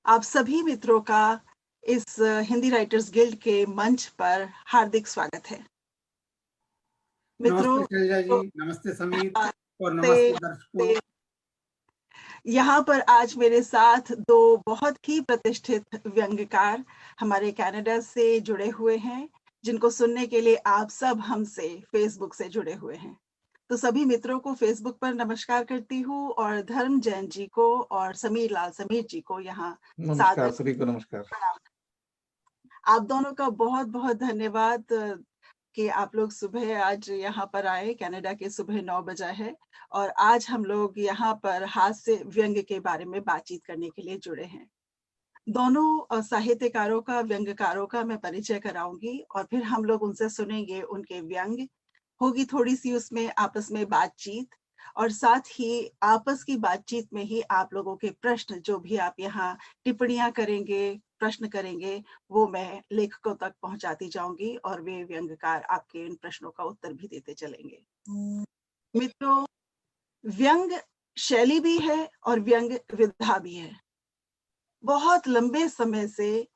आप सभी मित्रों का इस हिंदी राइटर्स गिल्ड के मंच पर हार्दिक स्वागत है। मित्रों, नमस्ते शैलजा जी, नमस्ते समीर और से, नमस्ते दर्शकों। यहाँ पर आज मेरे साथ दो बहुत ही प्रतिष्ठित व्यंग्यकार हमारे कनाडा से जुड़े हुए हैं, जिनको सुनने के लिए आप सब हमसे फेसबुक से जुड़े हुए हैं। तो सभी मित्रों को फेसबुक पर नमस्कार करती हूँ और धर्म जैन जी को और समीर जी को यहाँ नमस्कार, सभी को नमस्कार। आप दोनों का बहुत बहुत धन्यवाद कि आप लोग सुबह आज यहाँ पर आए। कनाडा के सुबह 9 बजा है और आज हम लोग यहाँ पर हास्य व्यंग्य के बारे में बातचीत करने के लिए जुड़े हैं। दोनों साहित्यकारों का, व्यंग्यकारों का मैं परिचय कराऊंगी और फिर हम लोग उनसे सुनेंगे उनके व्यंग्य। होगी थोड़ी सी उसमें आपस में बातचीत और साथ ही आपस की बातचीत में ही आप लोगों के प्रश्न, जो भी आप यहाँ टिप्पणियां करेंगे, प्रश्न करेंगे, वो मैं लेखकों तक पहुंचाती जाऊंगी और वे व्यंग्यकार आपके इन प्रश्नों का उत्तर भी देते चलेंगे। मित्रों, व्यंग्य शैली भी है और व्यंग्य विधा भी है। बहुत लंबे समय से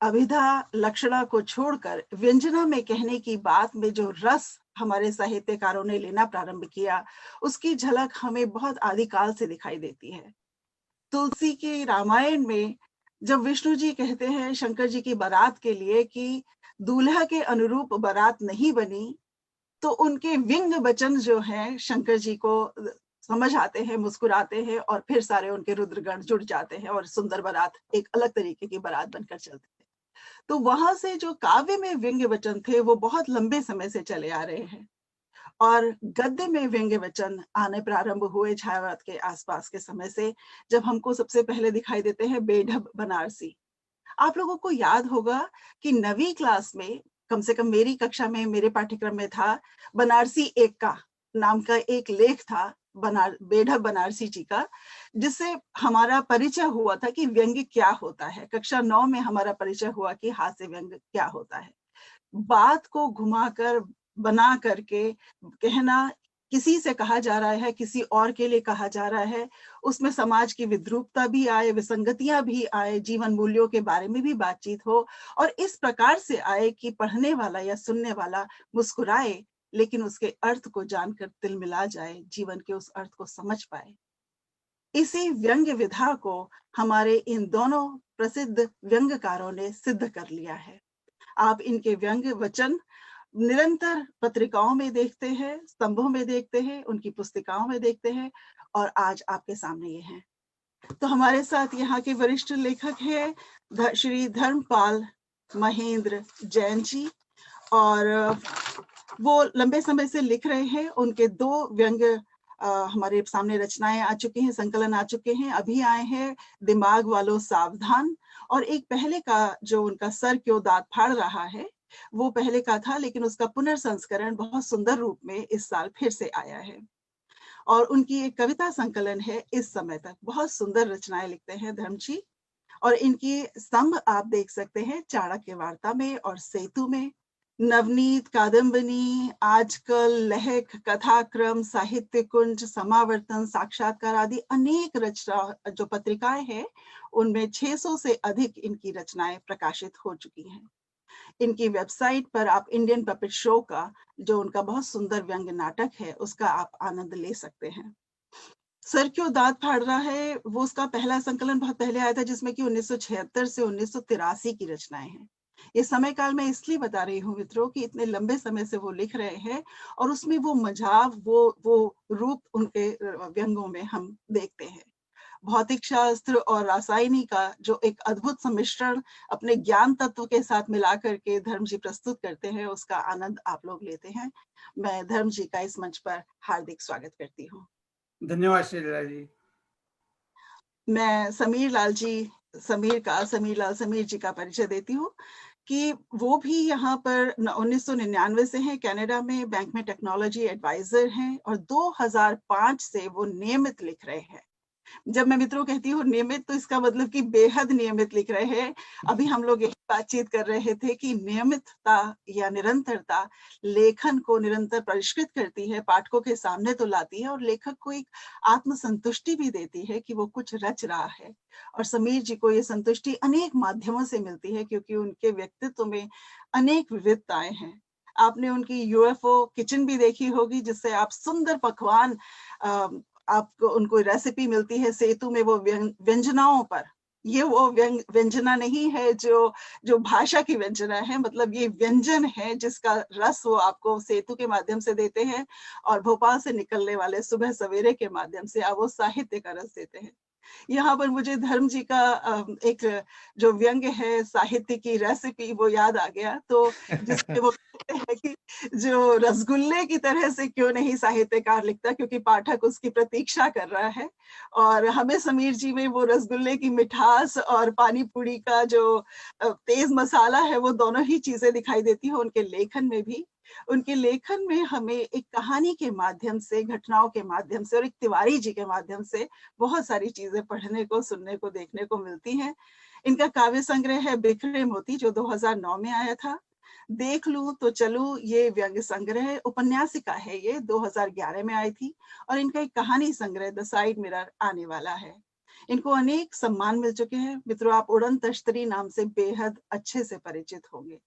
अभिधा लक्षणा को छोड़कर व्यंजना में कहने की बात में जो रस हमारे साहित्यकारों ने लेना प्रारंभ किया, उसकी झलक हमें बहुत आदिकाल से दिखाई देती है। तुलसी के रामायण में जब विष्णु जी कहते हैं शंकर जी की बारात के लिए कि दूल्हा के अनुरूप बारात नहीं बनी, तो उनके व्यंग्य वचन जो हैं शंकर जी को समझ आते हैं, मुस्कुराते हैं और फिर सारे उनके रुद्रगण जुड़ जाते हैं और सुंदर बारात, एक अलग तरीके की बारात बनकर चलते हैं। तो वहां से जो काव्य में व्यंग्य वचन थे वो बहुत लंबे समय से चले आ रहे हैं और गद्य में व्यंग्य वचन आने प्रारंभ हुए छायावाद के आसपास के समय से, जब हमको सबसे पहले दिखाई देते हैं बेढब बनारसी। आप लोगों को याद होगा कि 9वीं क्लास में, कम से कम मेरी कक्षा में, मेरे पाठ्यक्रम में था, बनारसी एक का नाम का एक लेख था बेढब बनारसी जी का, जिससे हमारा परिचय हुआ था कि व्यंग्य क्या होता है। कक्षा 9 में हमारा परिचय हुआ कि हास्य व्यंग्य क्या होता है। बात को घुमाकर, बना करके कहना, किसी से कहा जा रहा है, किसी और के लिए कहा जा रहा है, उसमें समाज की विद्रूपता भी आए, विसंगतियां भी आए, जीवन मूल्यों के बारे में भी बातचीत हो और इस प्रकार से आए कि पढ़ने वाला या सुनने वाला मुस्कुराए, लेकिन उसके अर्थ को जानकर तिलमिला जाए, जीवन के उस अर्थ को समझ पाए। इसी व्यंग्य विधा को हमारे इन दोनों प्रसिद्ध व्यंग्यकारों ने सिद्ध कर लिया है। आप इनके व्यंग्य वचन निरंतर पत्रिकाओं में देखते हैं, स्तंभों में देखते हैं, उनकी पुस्तिकाओं में देखते हैं और आज आपके सामने ये हैं। तो हमारे साथ यहाँ के वरिष्ठ लेखक हैं श्री धर्मपाल महेंद्र जैन जी, और वो लंबे समय से लिख रहे हैं। उनके 2 व्यंग्य हमारे सामने रचनाएं आ चुकी हैं, संकलन आ चुके हैं। अभी आए हैं दिमाग वालों सावधान, और एक पहले का जो उनका सर क्यों दांत फाड़ रहा है, वो पहले का था, लेकिन उसका पुनर्संस्करण बहुत सुंदर रूप में इस साल फिर से आया है। और उनकी एक कविता संकलन है इस समय तक। बहुत सुंदर रचनाएं लिखते हैं धर्म जी, और इनकी स्तंभ आप देख सकते हैं चाणक्य वार्ता में और सेतु में। नवनीत, कादम्बनी, आजकल, लहक, कथाक्रम, साहित्य कुंज, समावर्तन, साक्षात्कार आदि अनेक रचना जो पत्रिकाएं हैं, उनमें 600 से अधिक इनकी रचनाएं प्रकाशित हो चुकी हैं। इनकी वेबसाइट पर आप इंडियन पपेट शो का, जो उनका बहुत सुंदर व्यंग्य नाटक है, उसका आप आनंद ले सकते हैं। सर क्यों दांत फाड़ रहा है, वो उसका पहला संकलन बहुत पहले आया था, जिसमें कि 1976 से 1983 की रचनाएं हैं। ये समय काल मैं इसलिए बता रही हूँ मित्रों कि इतने लंबे समय से वो लिख रहे हैं और उसमें वो मजाक, वो रूप उनके व्यंगों में हम देखते हैं। भौतिक शास्त्र और रासायनिक का जो एक अद्भुत सम्मिश्रण अपने ज्ञान तत्व के साथ मिला करके धर्म जी प्रस्तुत करते हैं, उसका आनंद आप लोग लेते हैं। मैं धर्म जी का इस मंच पर हार्दिक स्वागत करती हूँ। धन्यवाद शैलजा जी। मैं समीर लाल समीर जी का परिचय देती हूँ कि वो भी यहाँ पर 1999 से हैं, कनाडा में बैंक में टेक्नोलॉजी एडवाइजर हैं और 2005 से वो नियमित लिख रहे हैं। जब मैं मित्रों कहती हूँ नियमित, तो इसका मतलब कि बेहद नियमित लिख रहे हैं। अभी हम लोग यही बातचीत कर रहे थे कि नियमितता या निरंतरता लेखन को निरंतर परिष्कृत करती है, पाठकों के सामने तो लाती है और लेखक को एक आत्मसंतुष्टि भी देती है कि वो कुछ रच रहा है। और समीर जी को ये संतुष्टि अनेक माध्यमों से मिलती है, क्योंकि उनके व्यक्तित्व में अनेक विविधताएं हैं। आपने उनकी यूएफओ किचन भी देखी होगी, जिससे आप सुंदर पकवान आपको उनको रेसिपी मिलती है सेतु में, वो व्यंजनाओं पर। ये वो व्यंजना नहीं है जो जो भाषा की व्यंजना है, मतलब ये व्यंजन है जिसका रस वो आपको सेतु के माध्यम से देते हैं, और भोपाल से निकलने वाले सुबह सवेरे के माध्यम से आप वो साहित्य का रस देते हैं। यहाँ पर मुझे धर्म जी का एक जो व्यंग्य है साहित्य की रेसिपी, वो याद आ गया। तो जिसमें वो कहते हैं कि जो रसगुल्ले की तरह से क्यों नहीं साहित्यकार लिखता, क्योंकि पाठक उसकी प्रतीक्षा कर रहा है। और हमें समीर जी में वो रसगुल्ले की मिठास और पानी पूरी का जो तेज मसाला है, वो दोनों ही चीजें दिखाई देती है उनके लेखन में भी। उनके लेखन में हमें एक कहानी के माध्यम से, घटनाओं के माध्यम से और एक तिवारी जी के माध्यम से बहुत सारी चीजें पढ़ने को, सुनने को, देखने को मिलती हैं। इनका काव्य संग्रह है बिखरे मोती, जो 2009 में आया था। देख लूं तो चलूं, ये व्यंग्य संग्रह उपन्यासिका है, ये 2011 में आई थी। और इनका एक कहानी संग्रह द साइड मिरर आने वाला है। इनको अनेक सम्मान मिल चुके हैं। मित्रों, आप उड़न तश्तरी नाम से बेहद अच्छे से परिचित होंगे।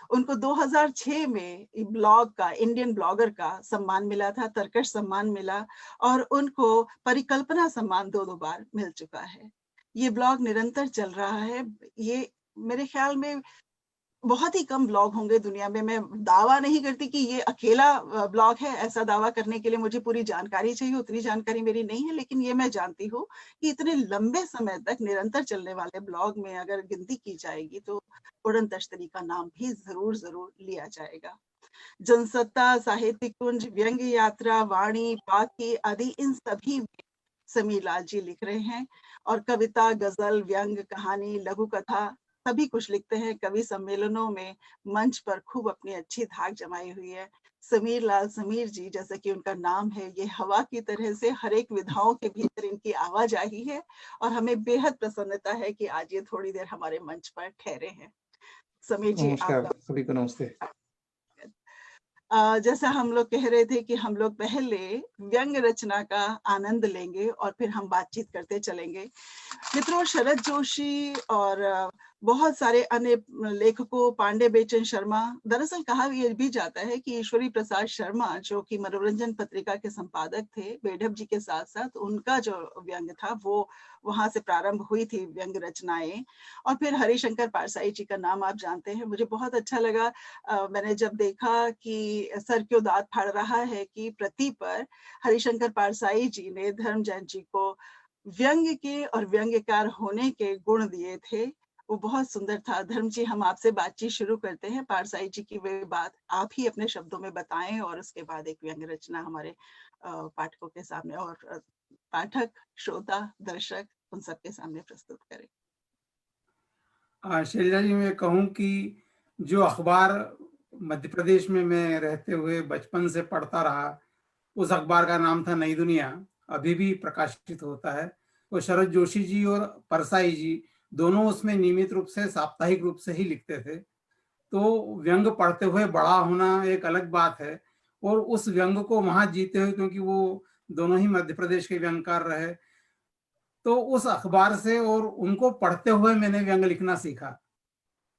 उनको 2006 में ब्लॉग का, इंडियन ब्लॉगर का सम्मान मिला था, तरकश सम्मान मिला, और उनको परिकल्पना सम्मान 2 बार मिल चुका है। ये ब्लॉग निरंतर चल रहा है। ये मेरे ख्याल में बहुत ही कम ब्लॉग होंगे दुनिया में। मैं दावा नहीं करती कि ये अकेला ब्लॉग है, ऐसा दावा करने के लिए मुझे पूरी जानकारी चाहिए, उतनी जानकारी मेरी नहीं है। लेकिन ये मैं जानती हूँ कि इतने लंबे समय तक निरंतर चलने वाले ब्लॉग में अगर गिनती की जाएगी तो उड़न तश्तरी का नाम भी जरूर जरूर लिया जाएगा। जनसत्ता, साहित्यिक कुंज, व्यंग्य यात्रा, वाणी, पाखी आदि, इन सभी में समीर लाल जी लिख रहे हैं। और कविता, गजल, व्यंग, कहानी, लघु कथा सभी कुछ लिखते हैं। कवि सम्मेलनों में मंच पर खूब अपनी अच्छी धाक जमाई हुई है। समीर लाल समीर जी, जैसे कि उनका नाम है, ये हवा की तरह से हर एक विधाओं के भीतर इनकी आवाजाही है। और हमें बेहद प्रसन्नता है कि आज ये थोड़ी देर हमारे मंच पर ठहरे हैं। समीर जी, नमस्कार, आपका सभी को नमस्ते। जैसा हम लोग कह रहे थे कि हम लोग पहले व्यंग रचना का आनंद लेंगे और फिर हम बातचीत करते चलेंगे। मित्रों, शरद जोशी और बहुत सारे अन्य लेखकों, पांडे बेचन शर्मा, दरअसल कहा यह भी जाता है कि ईश्वरी प्रसाद शर्मा, जो कि मनोरंजन पत्रिका के संपादक थे बेढब जी के साथ साथ, उनका जो व्यंग था वो वहां से प्रारंभ हुई थी व्यंग रचनाएं। और फिर हरिशंकर पारसाई जी का नाम आप जानते हैं। मुझे बहुत अच्छा लगा मैंने जब देखा कि सर क्यों दांत फाड़ रहा है कि प्रति पर हरिशंकर पारसाई जी ने धर्मजन जी को व्यंग्य के और व्यंग्यकार होने के गुण दिए थे। वो बहुत सुंदर था। धर्म जी, हम आपसे बातचीत शुरू करते हैं। पारसाई जी की वे बात आप ही अपने शब्दों में बताएं और उसके बाद एक व्यंग्य रचना हमारे पाठकों के सामने और पाठक, श्रोता, दर्शक उन सबके सामने प्रस्तुत करें। शैलजा जी, मैं कहूँ कि जो अखबार मध्य प्रदेश में मैं रहते हुए बचपन से पढ़ता रहा, उस अखबार का नाम था नई दुनिया, अभी भी प्रकाशित होता है। तो शरद जोशी जी और परसाई जी दोनों उसमें नियमित रूप से, साप्ताहिक रूप से ही लिखते थे। तो व्यंग पढ़ते हुए बड़ा होना एक अलग बात है, और उस व्यंग को वहां जीते हुए, क्योंकि वो दोनों ही मध्य प्रदेश के व्यंगकार रहे, तो उस अखबार से और उनको पढ़ते हुए मैंने व्यंग लिखना सीखा।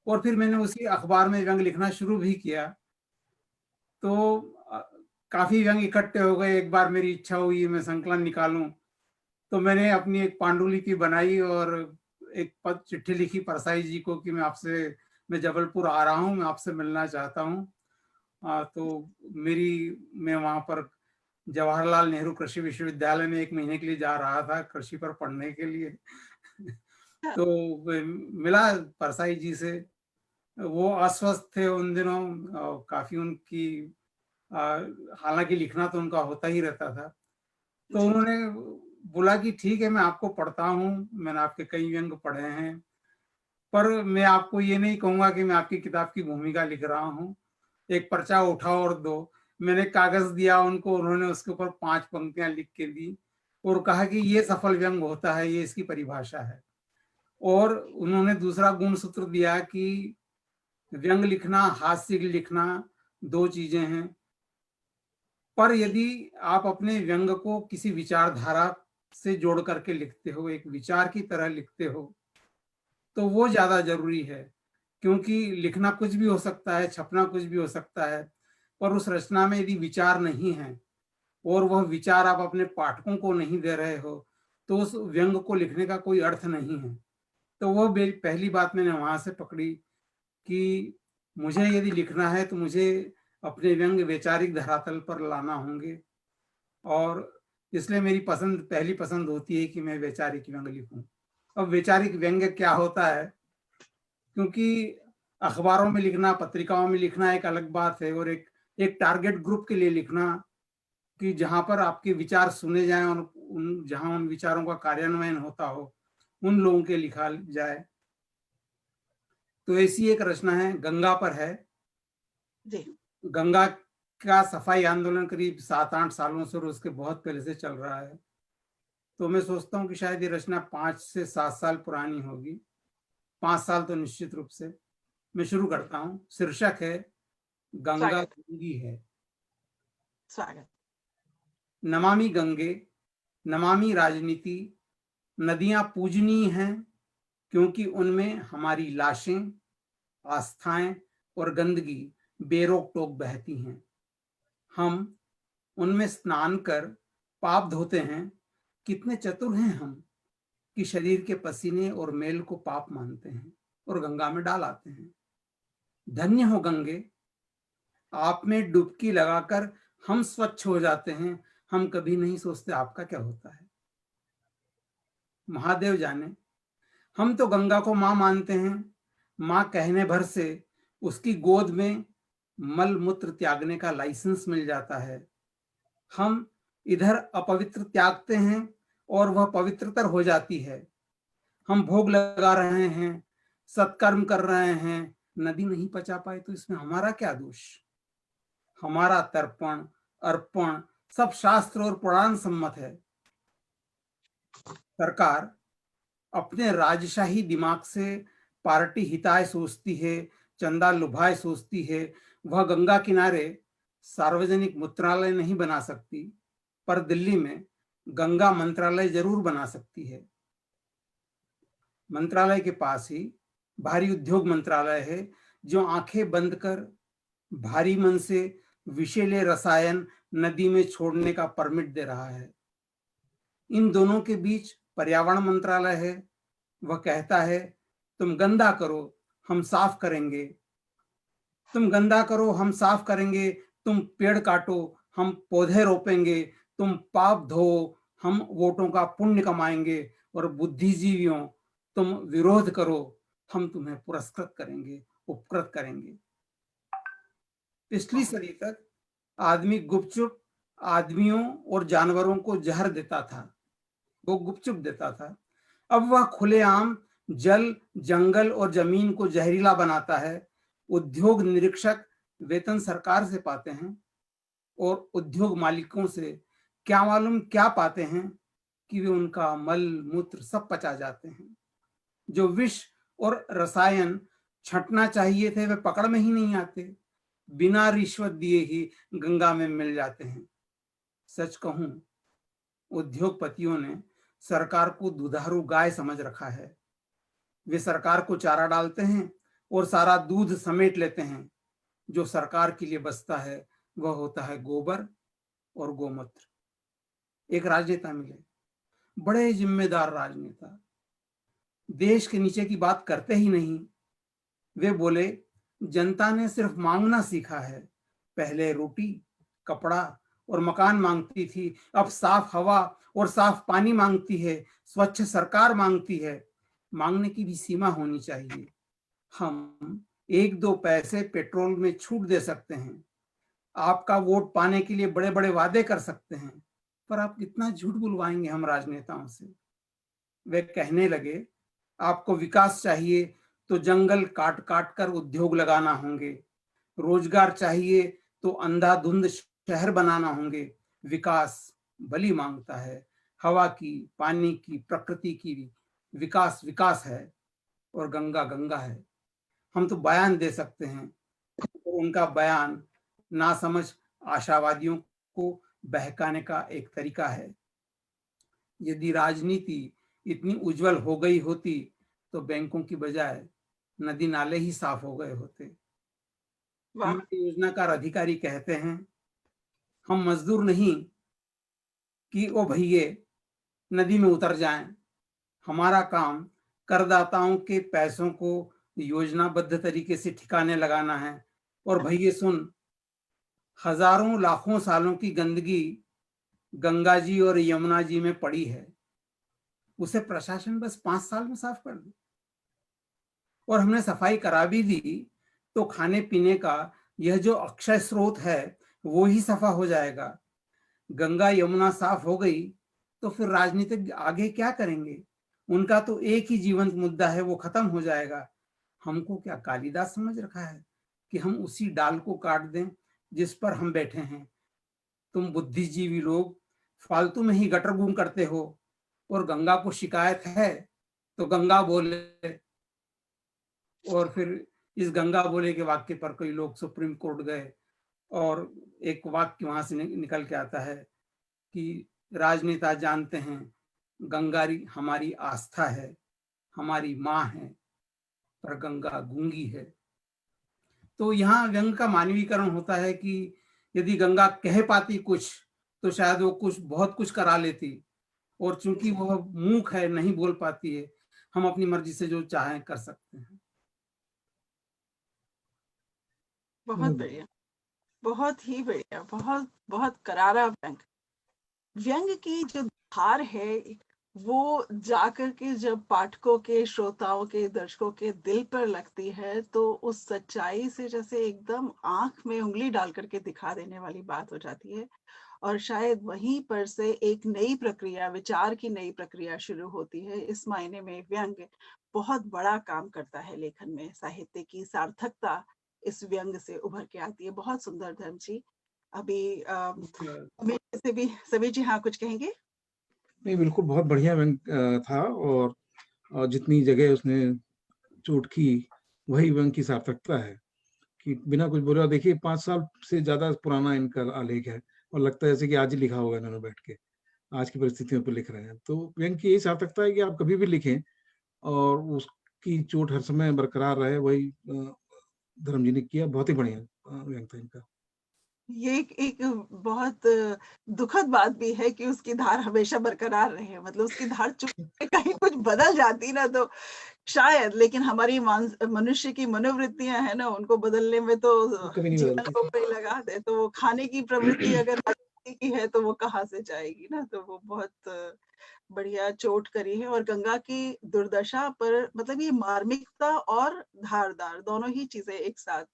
और फिर मैंने उसी अखबार में व्यंग लिखना शुरू भी किया। तो काफी व्यंग इकट्ठे हो गए। एक बार मेरी इच्छा हुई मैं संकलन निकालूं, तो मैंने अपनी एक पांडुलिपि बनाई और एक पद चिट्ठी लिखी परसाई जी को कि मैं जबलपुर आ रहा हूँ, मैं आपसे मिलना चाहता हूँ। तो मैं वहाँ पर जवाहरलाल नेहरू कृषि विश्वविद्यालय में 1 महीने के लिए जा रहा था कृषि पर पढ़ने के लिए। तो मिला परसाई जी से। वो अस्वस्थ थे उन दिनों, काफी उनकी हालांकि लिखना तो उनका होता ही रहता था। तो जी, उन्होंने बोला कि ठीक है, मैं आपको पढ़ता हूँ, मैंने आपके कई व्यंग पढ़े हैं, पर मैं आपको ये नहीं कहूंगा कि मैं आपकी किताब की भूमिका लिख रहा हूँ। एक पर्चा उठाओ और दो। मैंने कागज दिया उनको, उन्होंने उसके ऊपर 5 पंक्तियां लिख के दी और कहा कि ये सफल व्यंग होता है, ये इसकी परिभाषा है। और उन्होंने दूसरा गुण सूत्र दिया कि व्यंग लिखना, हास्य लिखना दो चीजें हैं, पर यदि आप अपने व्यंग को किसी विचारधारा से जोड़ करके लिखते हो, एक विचार की तरह लिखते हो, तो वो ज्यादा जरूरी है। क्योंकि लिखना कुछ भी हो सकता है, छपना कुछ भी हो सकता है, पर उस रचना में यदि विचार नहीं है और वह विचार आप अपने पाठकों को नहीं दे रहे हो, तो उस व्यंग को लिखने का कोई अर्थ नहीं है। तो वो पहली बात मैंने वहां से पकड़ी कि मुझे यदि लिखना है तो मुझे अपने व्यंग वैचारिक धरातल पर लाना होंगे, और इसलिए मेरी पहली पसंद होती है कि मैं वैचारिक व्यंग लिखूं। अब वैचारिक व्यंग क्या होता है, क्योंकि अखबारों में लिखना, पत्रिकाओं में लिखना एक अलग बात है, और एक टारगेट ग्रुप के लिए लिखना कि जहां पर आपके विचार सुने जाएं और जहां उन विचारों का कार्यान्वयन होता हो, उन लोगों के लिखा जाए। तो ऐसी एक रचना है, गंगा पर है। गंगा का सफाई आंदोलन करीब 7-8 सालों से और उसके बहुत पहले से चल रहा है। तो मैं सोचता हूँ कि शायद ये रचना 5 से 7 साल पुरानी होगी, 5 साल तो निश्चित रूप से। मैं शुरू करता हूँ। शीर्षक है गंगा गंगी है। स्वागत। नमामि गंगे, नमामि राजनीति, नदियां पूजनीय हैं क्योंकि उनमें हमारी लाशें, आस्थाएं और गंदगी बेरोक टोक बहती हैं। हम उनमें स्नान कर पाप धोते हैं। कितने चतुर हैं हम कि शरीर के पसीने और मेल को पाप मानते हैं और गंगा में डाल आते हैं। धन्य हो गंगे, आप में डुबकी लगाकर हम स्वच्छ हो जाते हैं। हम कभी नहीं सोचते आपका क्या होता है। महादेव जाने, हम तो गंगा को मां मानते हैं। मां कहने भर से उसकी गोद में मल मूत्र त्यागने का लाइसेंस मिल जाता है। हम इधर अपवित्र त्यागते हैं और वह पवित्रतर हो जाती है। हम भोग लगा रहे हैं, सत्कर्म कर रहे हैं, नदी नहीं पचा पाए तो इसमें हमारा क्या दोष। हमारा तर्पण, अर्पण सब शास्त्र और पुराण सम्मत है। सरकार अपने राजशाही दिमाग से पार्टी हिताय सोचती है, चंदा लुभाए सोचती है। वह गंगा किनारे सार्वजनिक मूत्रालय नहीं बना सकती, पर दिल्ली में गंगा मंत्रालय जरूर बना सकती है। मंत्रालय के पास ही भारी उद्योग मंत्रालय है, जो आंखें बंद कर भारी मन से विषैले रसायन नदी में छोड़ने का परमिट दे रहा है। इन दोनों के बीच पर्यावरण मंत्रालय है। वह कहता है, तुम गंदा करो, हम साफ करेंगे। तुम गंदा करो, हम साफ करेंगे। तुम पेड़ काटो, हम पौधे रोपेंगे। तुम पाप धो, हम वोटों का पुण्य कमाएंगे। और बुद्धिजीवियों, तुम विरोध करो, हम तुम्हें पुरस्कृत करेंगे, उपकृत करेंगे। पिछली सदी तक आदमी गुपचुप आदमियों और जानवरों को जहर देता था, वो गुपचुप देता था। अब वह खुलेआम जल, जंगल और जमीन को जहरीला बनाता है। उद्योग निरीक्षक वेतन सरकार से पाते हैं और उद्योग मालिकों से क्या मालूम क्या पाते हैं कि वे उनका मल मूत्र सब पचा जाते हैं। जो विष और रसायन छंटना चाहिए थे वे पकड़ में ही नहीं आते, बिना रिश्वत दिए ही गंगा में मिल जाते हैं। सच कहूं, उद्योगपतियों ने सरकार को दुधारू गाय समझ रखा है। वे सरकार को चारा डालते हैं और सारा दूध समेट लेते हैं। जो सरकार के लिए बचता है वह होता है गोबर और गोमूत्र। एक राजनेता मिले, बड़े जिम्मेदार राजनेता, देश के नीचे की बात करते ही नहीं। वे बोले, जनता ने सिर्फ मांगना सीखा है। पहले रोटी, कपड़ा और मकान मांगती थी, अब साफ हवा और साफ पानी मांगती है, स्वच्छ सरकार मांगती है। मांगने की भी सीमा होनी चाहिए। हम 1-2 पैसे पेट्रोल में छूट दे सकते हैं, आपका वोट पाने के लिए बड़े बड़े वादे कर सकते हैं, पर आप कितना झूठ बुलवाएंगे हम राजनेताओं से। वे कहने लगे, आपको विकास चाहिए तो जंगल काट काट कर उद्योग लगाना होंगे, रोजगार चाहिए तो अंधाधुंध शहर बनाना होंगे। विकास बलि मांगता है, हवा की, पानी की, प्रकृति की विकास विकास है और गंगा गंगा है। हम तो बयान दे सकते हैं, तो उनका बयान नासमझ आशावादियों को बहकाने का एक तरीका है। यदि राजनीति इतनी उज्जवल हो गई होती तो बैंकों की बजाय नदी नाले ही साफ हो गए होते। वाह, हमारे योजनाकार अधिकारी कहते हैं, हम मजदूर नहीं कि ओ भैये नदी में उतर जाएं। हमारा काम करदाताओं के पैसों को योजनाबद्ध तरीके से ठिकाने लगाना है। और भैये सुन, हजारों लाखों सालों की गंदगी गंगा जी और यमुना जी में पड़ी है, उसे प्रशासन बस 5 साल में साफ कर दे। और हमने सफाई करा भी दी तो खाने पीने का यह जो अक्षय स्रोत है वो ही सफा हो जाएगा। गंगा यमुना साफ हो गई तो फिर राजनीतिक आगे क्या करेंगे? उनका तो एक ही जीवंत मुद्दा है, वो खत्म हो जाएगा। हमको क्या कालिदास समझ रखा है कि हम उसी डाल को काट दें जिस पर हम बैठे हैं? तुम बुद्धिजीवी लोग फालतू में ही गटर गुम करते हो। और गंगा को शिकायत है तो गंगा बोले, और फिर इस गंगा बोले के वाक्य पर कई लोग सुप्रीम कोर्ट गए और एक वाक्य वहां से निकल के आता है कि राजनेता जानते हैं गंगारी हमारी आस्था है, हमारी माँ है, पर गंगा गूंगी है। तो यहाँ व्यंग का मानवीकरण होता है कि यदि गंगा कह पाती कुछ तो शायद वो कुछ बहुत कुछ करा लेती, और चूंकि वह मूक है, नहीं बोल पाती है, हम अपनी मर्जी से जो चाहें कर सकते हैं। बहुत बढ़िया, बहुत ही बढ़िया, बहुत बहुत करारा व्यंग। व्यंग की जो धार है वो जाकर के जब पाठकों के, श्रोताओं के, दर्शकों के दिल पर लगती है तो उस सच्चाई से जैसे एकदम आंख में उंगली डाल करके दिखा देने वाली बात हो जाती है। और शायद वहीं पर से एक नई प्रक्रिया, विचार की नई प्रक्रिया शुरू होती है। इस मायने में व्यंग बहुत बड़ा काम करता है लेखन में। साहित्य की सार्थकता इस व्यंग से उभर के आती है। बहुत सुंदर धर्म जी। अभी सभी जी हाँ कुछ कहेंगे? नहीं, बिल्कुल बहुत बढ़िया व्यंग था। और जितनी जगह उसने चोट की वही व्यंग की सार्थकता है कि बिना कुछ बोले। और देखिए 5 साल से ज्यादा पुराना इनका आलेख है और लगता है जैसे कि आज ही लिखा होगा इन्होंने बैठ के, आज की परिस्थितियों पर लिख रहे हैं। तो व्यंग की यही सार्थकता है कि आप कभी भी लिखें और उसकी चोट हर समय बरकरार रहे। वही धर्म जी ने किया। बहुत ही बढ़िया व्यंग था इनका। ये एक बहुत दुखद बात भी है कि उसकी धार हमेशा बरकरार रहे। मतलब उसकी धार चुप के कहीं कुछ बदल जाती ना तो शायद, लेकिन हमारी मनुष्य की मनोवृत्तियां है ना, उनको बदलने में तो कभी नहीं जीवन बदलती। को कोई लगा दे। तो वो खाने की प्रवृत्ति अगर राजनीति की है तो वो कहाँ से जाएगी ना। तो वो बहुत बढ़िया चोट करी है। और गंगा की दुर्दशा पर मतलब ये मार्मिकता और धारदार दोनों ही चीजें एक साथ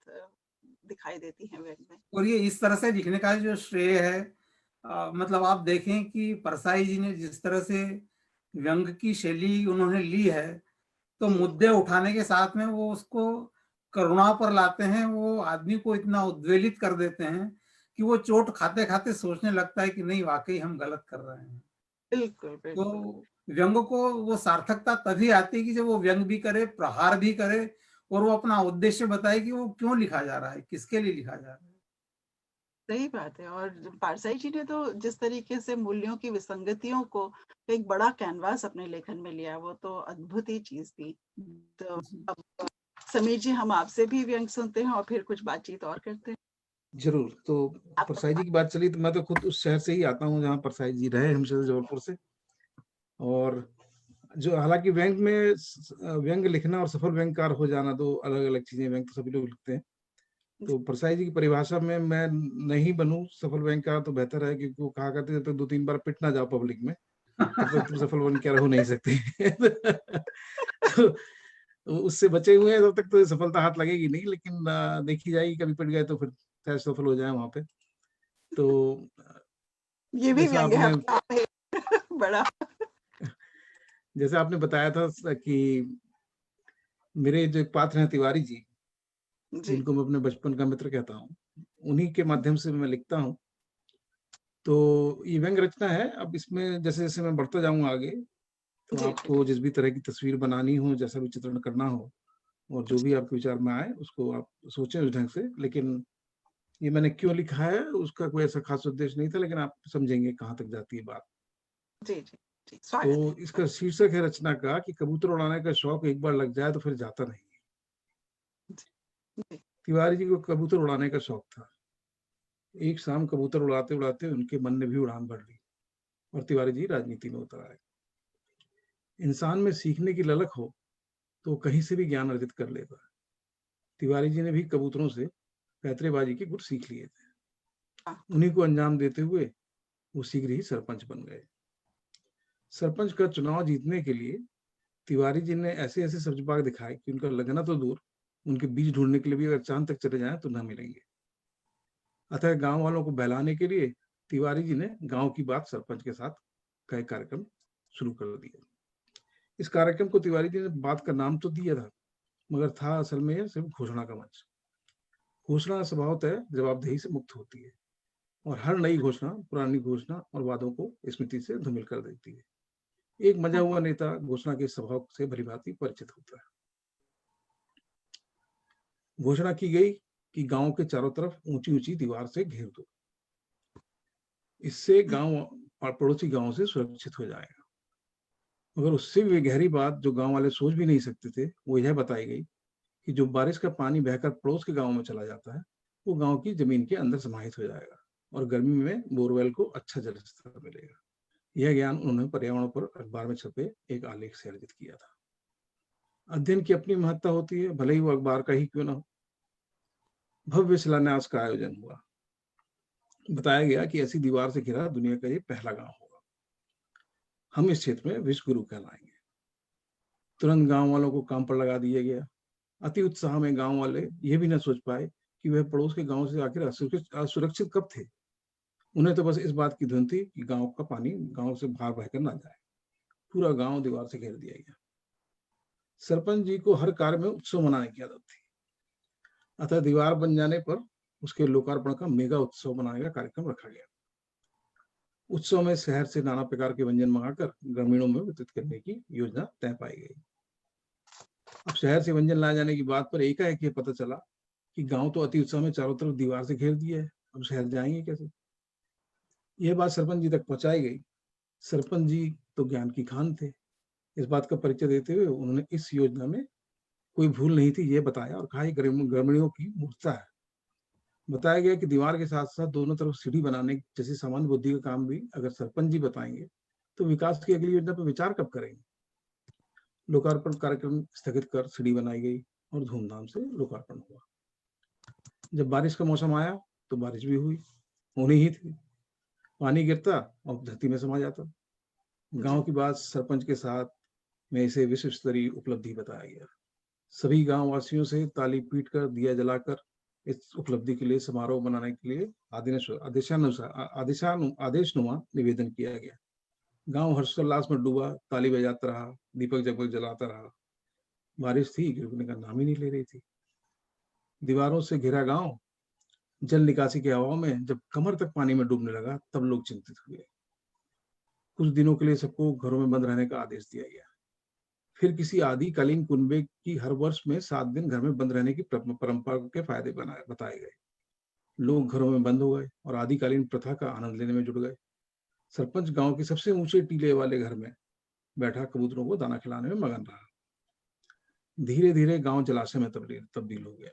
दिखाई देती हैं व्यंग में। और ये इस तरह से लिखने का जो श्रेय है, मतलब आप देखें कि परसाई जी ने जिस तरह से व्यंग की शैली उन्होंने ली है, तो मुद्दे उठाने के साथ में वो उसको करुणा पर लाते हैं। वो आदमी को इतना उद्वेलित कर देते हैं कि वो चोट खाते खाते सोचने लगता है कि नहीं, वाकई हम गलत कर रहे हैं। बिल्कुल बिल्कुल। तो व्यंग को वो सार्थकता तभी आती है कि जब वो व्यंग भी करे, प्रहार भी करे, और वो अपना उद्देश्य बताए कि वो क्यों लिखा जा रहा है, किसके लिए लिखा जा रहा है। सही बात है। और पारसाई जी ने तो जिस तरीके से मूल्यों की विसंगतियों को एक बड़ा कैनवास अपने लेखन में लिया, वो तो अद्भुत ही चीज थी। तो अब समीर जी, हम आपसे भी व्यंग सुनते हैं और फिर कुछ बातचीत और करते हैं। जरूर। तो आप परसाई जी की बात चली तो मैं तो खुद उस शहर से ही आता हूँ जहाँ परसाई जी रहे, हमेशा जबलपुर से। और जो हालांकि व्यंग में व्यंग लिखना और सफल व्यंगकार हो जाना दो अलग अलग चीजें। व्यंग तो सभी लोग लिखते हैं। तो परसाई जी की परिभाषा में मैं नहीं बनूं सफल व्यंगकार तो बेहतर है, क्योंकि वो कहा करते जब तक 2-3 बार पिट ना जाओ पब्लिक में तब तक तुम सफल व्यंगकार हो नहीं सकते। तो उससे बचे हुए हैं तब तक तो सफलता हाथ लगेगी नहीं, लेकिन देखी जाएगी कभी पिट गए तो फिर शायद सफल हो जाए वहां पे। तो ये भी जैसा व्यंग है आपने अपने आप में बड़ा। जैसे आपने बताया था कि मेरे जो एक पात्र हैं तिवारी जी, जी जिनको मैं अपने बचपन का मित्र कहता हूँ, उन्हीं के माध्यम से मैं लिखता हूँ। तो ये व्यंग रचना है। अब इसमें जैसे-जैसे मैं बढ़ता जाऊँगा आगे, तो जी, आपको जिस भी तरह की तस्वीर बनानी हो, जैसा भी चित्रण करना हो और जो जी, भी आपके विचार में आए, उसको आप सोचें उस ढंग से। लेकिन ये मैंने क्यों लिखा है, उसका कोई ऐसा खास उद्देश्य नहीं था, लेकिन आप समझेंगे कहाँ तक जाती है बात। जी, जी, जी, तो स्वागत है। इसका शीर्षक है रचना का कि कबूतर उड़ाने का शौक एक बार लग जाए तो फिर जाता नहीं। जी, जी, तिवारी जी को कबूतर उड़ाने का शौक था। एक शाम कबूतर उड़ाते-उड़ाते उनके मन ने भी उड़ान भर ली और तिवारी जी राजनीति में उतर आए। इंसान में सीखने की ललक हो, तो कहीं से भी ज्ञान अर्जित कर लेता है। तिवारी जी ने भी कबूतरों से पैंतरेबाजी के गुर सीख लिए थे। हाँ, उन्हीं को अंजाम देते हुए वो शीघ्र ही सरपंच बन गए। सरपंच का चुनाव जीतने के लिए तिवारी जी ने ऐसे-ऐसे सब्ज-बाग दिखाए कि उनका लगना तो दूर, उनके बीज ढूँढने के लिए भी अगर चाँद तक चले जाएँ तो ना मिलेंगे। अतः गाँव वालों को बहलाने के लिए तिवारी जी ने गाँव की बात सरपंच के साथ का एक कार्यक्रम शुरू कर दिया। इस कार्यक्रम को तिवारी जी ने बात का नाम तो दिया था, मगर था असल में ये सिर्फ घोषणा का मंच। घोषणा स्वभावतः जवाबदेही से मुक्त होती है और हर नई घोषणा पुरानी घोषणा और वादों को स्मृति से धूमिल कर देती है। एक मजा हाँ, हुआ नेता घोषणा के स्वभाव से भलीभांति परिचित होता है। घोषणा की गई कि गांव के चारों तरफ ऊंची-ऊंची दीवार से घेर दो। इससे गांव पड़ोसी गांव से सुरक्षित हो जाएगा। मगर उससे भी गहरी बात जो गांव वाले सोच भी नहीं सकते थे, वो यह बताई गई कि जो बारिश का पानी बहकर पड़ोस के गांव में चला जाता है, वो गांव की जमीन के अंदर समाहित हो जाएगा और गर्मी में बोरवेल को अच्छा जल स्तर मिलेगा। यह ज्ञान उन्होंने पर्यावरण पर अखबार में छपे एक आलेख से अर्जित किया था। अध्ययन की अपनी महत्ता होती है, भले ही वो अखबार का ही क्यों ना हो। भव्य शिलान्यास का आयोजन हुआ। बताया गया कि ऐसी दीवार से घिरा दुनिया का ये पहला गांव होगा। हम इस क्षेत्र में विश्व गुरु कहलाएंगे। तुरंत गांव वालों को काम पर लगा दिया गया। अति उत्साह में गांव वाले ये भी न सोच पाए कि वह पड़ोस के गांव से आखिर असुरक्षित कब थे। उन्हें तो बस इस बात की धुन थी कि गांव का पानी गांव से बाहर बहकर ना जाए। पूरा गांव दीवार से घेर दिया गया। सरपंच जी को हर कार्य में उत्सव मनाने की आदत थी। अतः दीवार बन जाने पर उसके लोकार्पण का मेगा उत्सव मनाने का कार्यक्रम रखा गया। उत्सव में शहर से नाना प्रकार के व्यंजन मंगाकर ग्रामीणों में वितरित करने की योजना तय पाई गई। अब शहर से व्यंजन लाए जाने की बात पर एकाएक ये पता चला कि गांव तो अति उत्साह में चारों तरफ दीवार से घेर दिया है, अब शहर जाएंगे कैसे। यह बात सरपंच जी तक पहुंचाई गई। सरपंच जी तो ज्ञान की खान थे। इस बात का परिचय देते हुए उन्होंने इस योजना में कोई भूल नहीं थी ये बताया और कहा ग्रामीणों की मूर्खता है। बताया गया कि दीवार के साथ साथ दोनों तरफ सीढ़ी बनाने जैसी सामान्य बुद्धि का काम भी अगर सरपंच जी बताएंगे तो विकास की अगली योजना पर विचार कब करेंगे। लोकार्पण कार्यक्रम स्थगित कर सीढ़ी बनाई गई और धूमधाम से लोकार्पण हुआ। जब बारिश का मौसम आया तो बारिश भी हुई, होनी ही थी। पानी गिरता और धरती में समा जाता। गांव जी, की बात सरपंच के साथ में इसे विश्व स्तरीय उपलब्धि बताया गया। सभी गांव वासियों से ताली पीट कर दिया जलाकर इस उपलब्धि के लिए समारोह मनाने के लिए आदेशनुमा निवेदन किया गया। गांव हर्षोल्लास में डूबा, ताली बजाता रहा, दीपक जगमग जलाता रहा। बारिश थी, रुकने का नाम ही नहीं ले रही थी। दीवारों से घिरा गांव जल निकासी के अभाव में जब कमर तक पानी में डूबने लगा तब लोग चिंतित हुए। कुछ दिनों के लिए सबको घरों में बंद रहने का आदेश दिया गया। फिर किसी आदिकालीन कुनबे की हर वर्ष में 7 दिन घर में बंद रहने की परंपरा के फायदे बताए गए। लोग घरों में बंद हो गए और आदिकालीन प्रथा का आनंद लेने में जुट गए। सरपंच गांव के सबसे ऊंचे टीले वाले घर में बैठा कबूतरों को दाना खिलाने में मगन रहा। धीरे धीरे गांव जलाशय में तब्दील हो गया।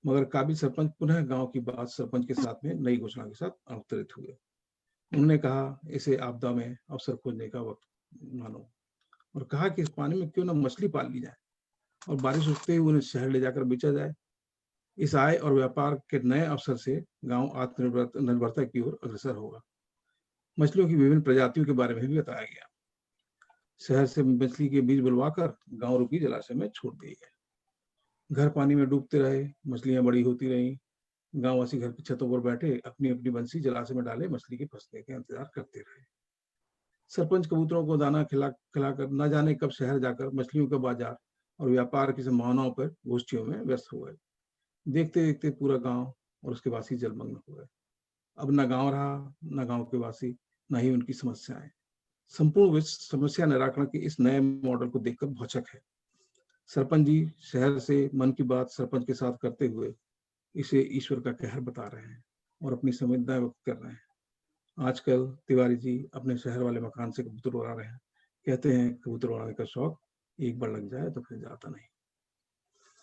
मगर काबिल सरपंच पुनः गांव की बात सरपंच के साथ में नई घोषणा के साथ अवतरित हुए। उन्होंने कहा इसे आपदा में अवसर खोजने का वक्त मानो और कहा कि इस पानी में क्यों ना मछली पाल ली जाए और बारिश रुकते ही उन्हें शहर ले जाकर बेचा जाए। इस आय और व्यापार के नए अवसर से गांव आत्मनिर्भरता की ओर अग्रसर होगा। मछलियों की विभिन्न प्रजातियों के बारे में भी बताया गया। शहर से मछली के बीज बुलवाकर गांव रुकी जलाशय में छोड़ दिए गए। घर पानी में डूबते रहे, मछलियां बड़ी होती रहीं। गांववासी घर की छतों पर बैठे अपनी अपनी बंसी जलाशय में डाले मछली के फंसने का इंतजार करते रहे। सरपंच कबूतरों को दाना खिलाकर न जाने कब शहर जाकर मछलियों का बाजार और व्यापार की संभावनाओं पर गोष्ठियों में व्यस्त हो गए। देखते देखते पूरा गांव और उसके वासी जलमग्न हो गए। अब ना गांव रहा, ना गांव के वासी, ना ही उनकी समस्याएं। संपूर्ण समस्या निराकरण के इस नए मॉडल को देखकर भौचक है। सरपंच जी शहर से मन की बात सरपंच के साथ करते हुए इसे ईश्वर का कहर बता रहे हैं और अपनी संवेदनाएं व्यक्त कर रहे हैं। आजकल तिवारी जी अपने शहर वाले मकान से कबूतर उड़ा रहे हैं। कहते हैं कबूतर उड़ाने का शौक एक बार लग जाए तो फिर जाता नहीं।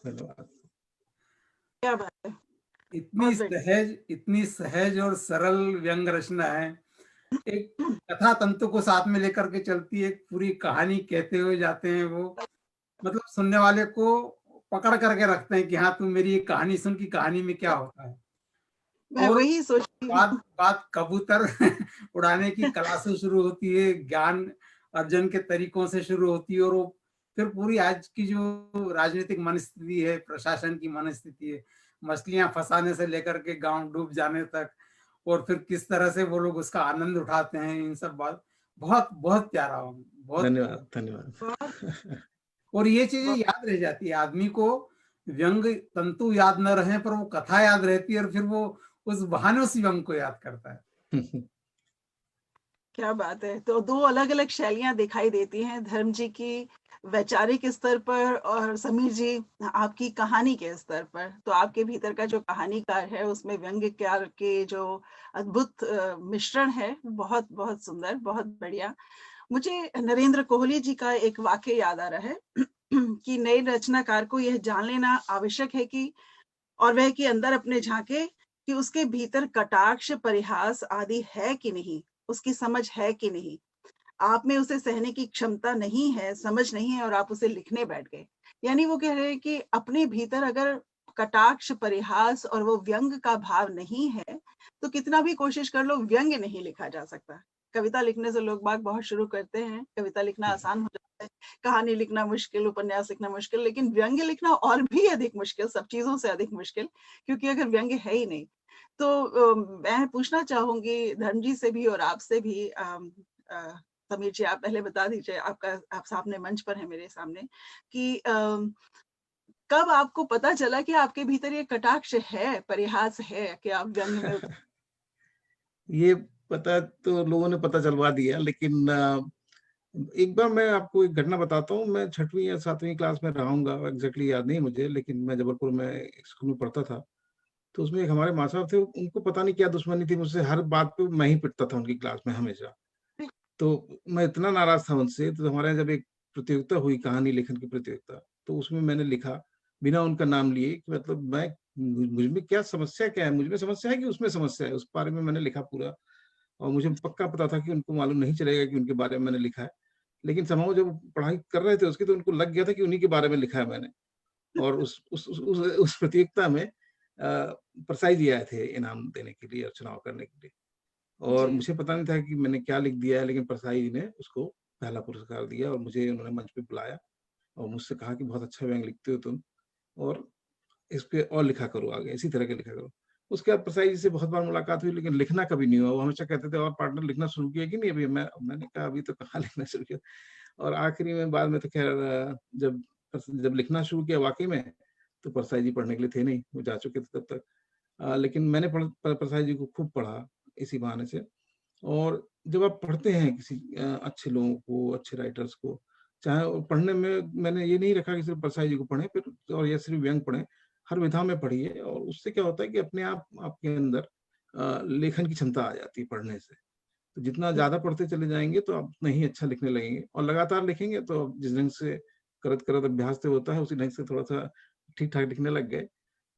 धन्यवाद। क्या बात है, इतनी बहुत बढ़िया। सहज, इतनी सहज और सरल व्यंग रचना है। एक कथा तंतु को साथ में लेकर के चलती है, एक पूरी कहानी कहते हुए जाते हैं वो, मतलब सुनने वाले को पकड़ करके रखते हैं कि हाँ तुम मेरी एक कहानी सुन की कहानी में क्या होता है। मैं और वही सोचती हूँ। बात बात कबूतर उड़ाने की कला से शुरू होती है, ज्ञान अर्जन के तरीकों से शुरू होती है, और वो फिर पूरी आज की जो राजनीतिक मनस्थिति है, प्रशासन की मनस्थिति है, मछलियां फंसाने से लेकर के गांव डूब जाने तक, और फिर किस तरह से वो लोग उसका आनंद उठाते हैं, इन सब बात बहुत बहुत प्यारा हो, बहुत। धन्यवाद धन्यवाद। और ये चीजें याद रह जाती है आदमी को। व्यंग तंतु याद न रहे पर वो कथा याद रहती है, और फिर वो उस बहाने उस व्यंग को याद करता है। क्या बात है। तो दो अलग अलग शैलियां दिखाई देती हैं, धर्म जी की वैचारिक स्तर पर और समीर जी आपकी कहानी के स्तर पर। तो आपके भीतर का जो कहानीकार है उसमें व्यंग्यकार के जो अद्भुत मिश्रण है, बहुत बहुत सुंदर, बहुत बढ़िया। मुझे नरेंद्र कोहली जी का एक वाक्य याद आ रहा है कि नए रचनाकार को यह जान लेना आवश्यक है कि, और वह कि अंदर अपने झांके कि उसके भीतर कटाक्ष, परिहास आदि है कि नहीं, उसकी समझ है कि नहीं। आप में उसे सहने की क्षमता नहीं है, समझ नहीं है, और आप उसे लिखने बैठ गए। यानी वो कह रहे हैं कि अपने भीतर अगर कटाक्ष, परिहास और वो व्यंग का भाव नहीं है तो कितना भी कोशिश कर लो व्यंग नहीं लिखा जा सकता। कविता लिखने से लोग बाग बहुत शुरू करते हैं, कविता लिखना आसान हो जाता है, कहानी लिखना मुश्किल, उपन्यास लिखना मुश्किल, लेकिन व्यंग लिखना और भी अधिक मुश्किल, सब चीजों से अधिक मुश्किल, क्योंकि अगर व्यंग है ही नहीं तो मैं पूछना चाहूंगी धर्म जी से भी और आपसे भी। समीर जी आप पहले बता दीजिए, आप सामने मंच पर है मेरे सामने, कि कब आपको पता चला कि आपके भीतर ये कटाक्ष है, परिहास है, कि आप व्यंग में ये पता तो लोगों ने पता चलवा दिया, लेकिन एक बार मैं आपको एक घटना बताता हूँ। मैं 6वीं या 7वीं क्लास में रहा हूँगा, एग्ज़ैक्टली याद नहीं मुझे, लेकिन मैं जबलपुर में एक स्कूल में पढ़ता था। तो उसमें एक हमारे माँ साहब थे, उनको पता नहीं क्या दुश्मनी थी मुझसे, हर बात पे मैं ही पिटता था उनकी क्लास में हमेशा। तो मैं इतना नाराज़ था उनसे, तो हमारे यहाँ जब एक प्रतियोगिता हुई, कहानी लेखन की प्रतियोगिता, तो उसमें मैंने लिखा बिना उनका नाम लिए कि मतलब मैं मुझ में क्या समस्या क्या है, मुझ में समस्या है कि उसमें समस्या है, उस बारे में मैंने लिखा पूरा। और मुझे पक्का पता था कि उनको मालूम नहीं चलेगा कि उनके बारे में मैंने लिखा है। लेकिन समहाउ जब पढ़ाई कर रहे थे उसकी, तो उनको लग गया था कि उन्हीं के बारे में लिखा है मैंने। और उस प्रतियोगिता में परसाई जी आए थे इनाम देने के लिए और चुनाव करने के लिए। और जी मुझे पता नहीं था कि मैंने क्या लिख दिया है, लेकिन परसाई जी ने उसको पहला पुरस्कार दिया और मुझे उन्होंने मंच पे बुलाया और मुझसे कहा कि बहुत अच्छा व्यंग लिखते हो तुम, और इस पे और लिखा करो, आगे इसी तरह के लिखा करो। उसके बाद प्रसाई जी से बहुत बार मुलाकात हुई, लेकिन लिखना कभी नहीं हुआ। वो हमेशा कहते थे, और पार्टनर लिखना शुरू किया कि नहीं अभी? मैंने कहा अभी तो कहाँ लिखना शुरू किया। और आखिरी में बाद में तो खैर जब लिखना शुरू किया वाक़ई में, तो परसाई जी पढ़ने के लिए थे नहीं, वो जा चुके थे तब तक। लेकिन मैंने परसाई जी को खूब पढ़ा इसी बहाने से। और जब आप पढ़ते हैं किसी अच्छे लोगों को, अच्छे राइटर्स को, चाहे वो पढ़ने में मैंने ये नहीं रखा कि सिर्फ़ परसाई जी को पढ़ें फिर, और या सिर्फ़ व्यंग पढ़ें, हर विधा में पढ़िए, और उससे क्या होता है कि अपने आप आपके अंदर लेखन की क्षमता आ जाती है पढ़ने से। तो जितना ज़्यादा पढ़ते चले जाएँगे तो आप उतना ही अच्छा लिखने लगेंगे, और लगातार लिखेंगे तो आप जिस ढंग से करत-करत अभ्यास से होता है, उसी ढंग से थोड़ा-सा ठीक-ठाक लिखने लग गए।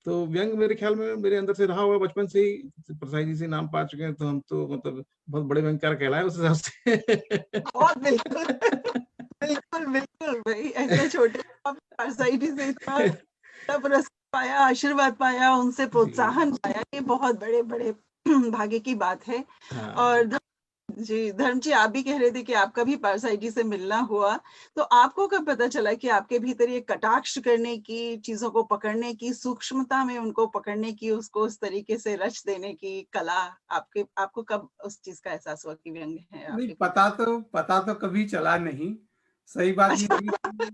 तो व्यंग मेरे ख़्याल में मेरे अंदर से रहा होगा बचपन से ही। परसाई जी से नाम पा चुके हैं, तो हम तो मतलब बहुत बड़े व्यंगकार कहलाए उस हिसाब से। बहुत, बिल्कुल बिल्कुल बिल्कुल भाई, ऐसे छोटे आप सोसाइटी से इतना पुरस्कार पाया, आशीर्वाद पाया, उनसे जी, प्रोत्साहन पाया, ये बहुत बड़े बड़े भाग्य की बात है। हाँ। और जी धर्म जी, आप भी कह रहे थे कि आपका भी पारसाई से मिलना हुआ, तो आपको कब पता चला कि आपके भीतर ये कटाक्ष करने की, चीजों को पकड़ने की, सूक्ष्मता में उनको पकड़ने की, उसको उस तरीके से रच देने की कला, आपको कब उस चीज का एहसास हुआ कि व्यंग है नहीं, आपके भीतर? पता तो कभी चला नहीं। सही बात ये थी कि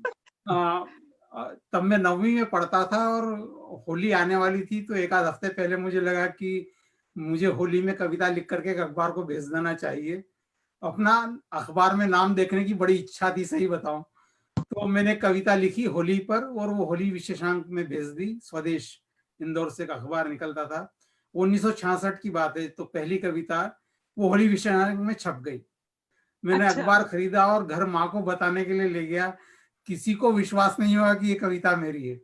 तब मैं 9वीं में पढ़ता था, और होली आने वाली थी, तो एक आध हफ्ते पहले मुझे लगा कि मुझे होली में कविता लिख करके एक अखबार को भेज देना चाहिए। अपना अखबार में नाम देखने की बड़ी इच्छा थी, सही बताऊं तो मैंने कविता लिखी होली पर और वो होली विशेषांक में भेज दी। स्वदेश इंदौर से एक अखबार निकलता था, 1966 की बात है। तो पहली कविता वो होली विशेषांक में छप गई। मैंने अच्छा। अखबार खरीदा और घर माँ को बताने के लिए ले गया। किसी को विश्वास नहीं हुआ कि ये कविता मेरी है।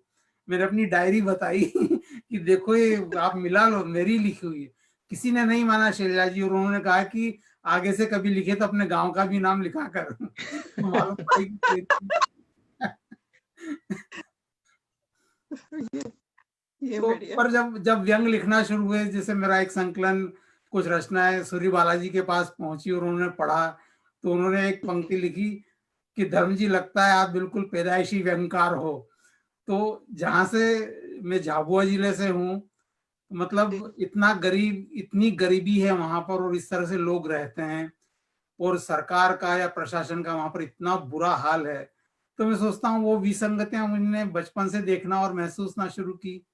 मैंने अपनी डायरी बताई कि देखो ये आप मिला लो, मेरी लिखी हुई है। किसी ने नहीं माना शैलजा जी, और उन्होंने कहा कि आगे से कभी लिखे तो अपने गांव का भी नाम लिखा कर। तो मालूम पड़ी कि ये ये तो बढ़िया। पर जब जब व्यंग लिखना शुरू हुए, जैसे मेरा एक संकलन कुछ रचनाएं सूर्य बालाजी के पास पहुंची और उन्होंने पढ़ा, तो उन्होंने एक पंक्ति लिखी कि धर्म जी लगता है आप बिल्कुल पैदाइशी व्यंगकार हो। तो जहां से मैं झाबुआ जिले से हूँ, जी। मतलब इतना गरीब, इतनी गरीबी है वहां पर और इस तरह से लोग रहते हैं और सरकार का या प्रशासन का वहां पर इतना बुरा हाल है। तो मैं सोचता हूँ वो विसंगतियां मैंने बचपन से देखना और महसूसना शुरू की,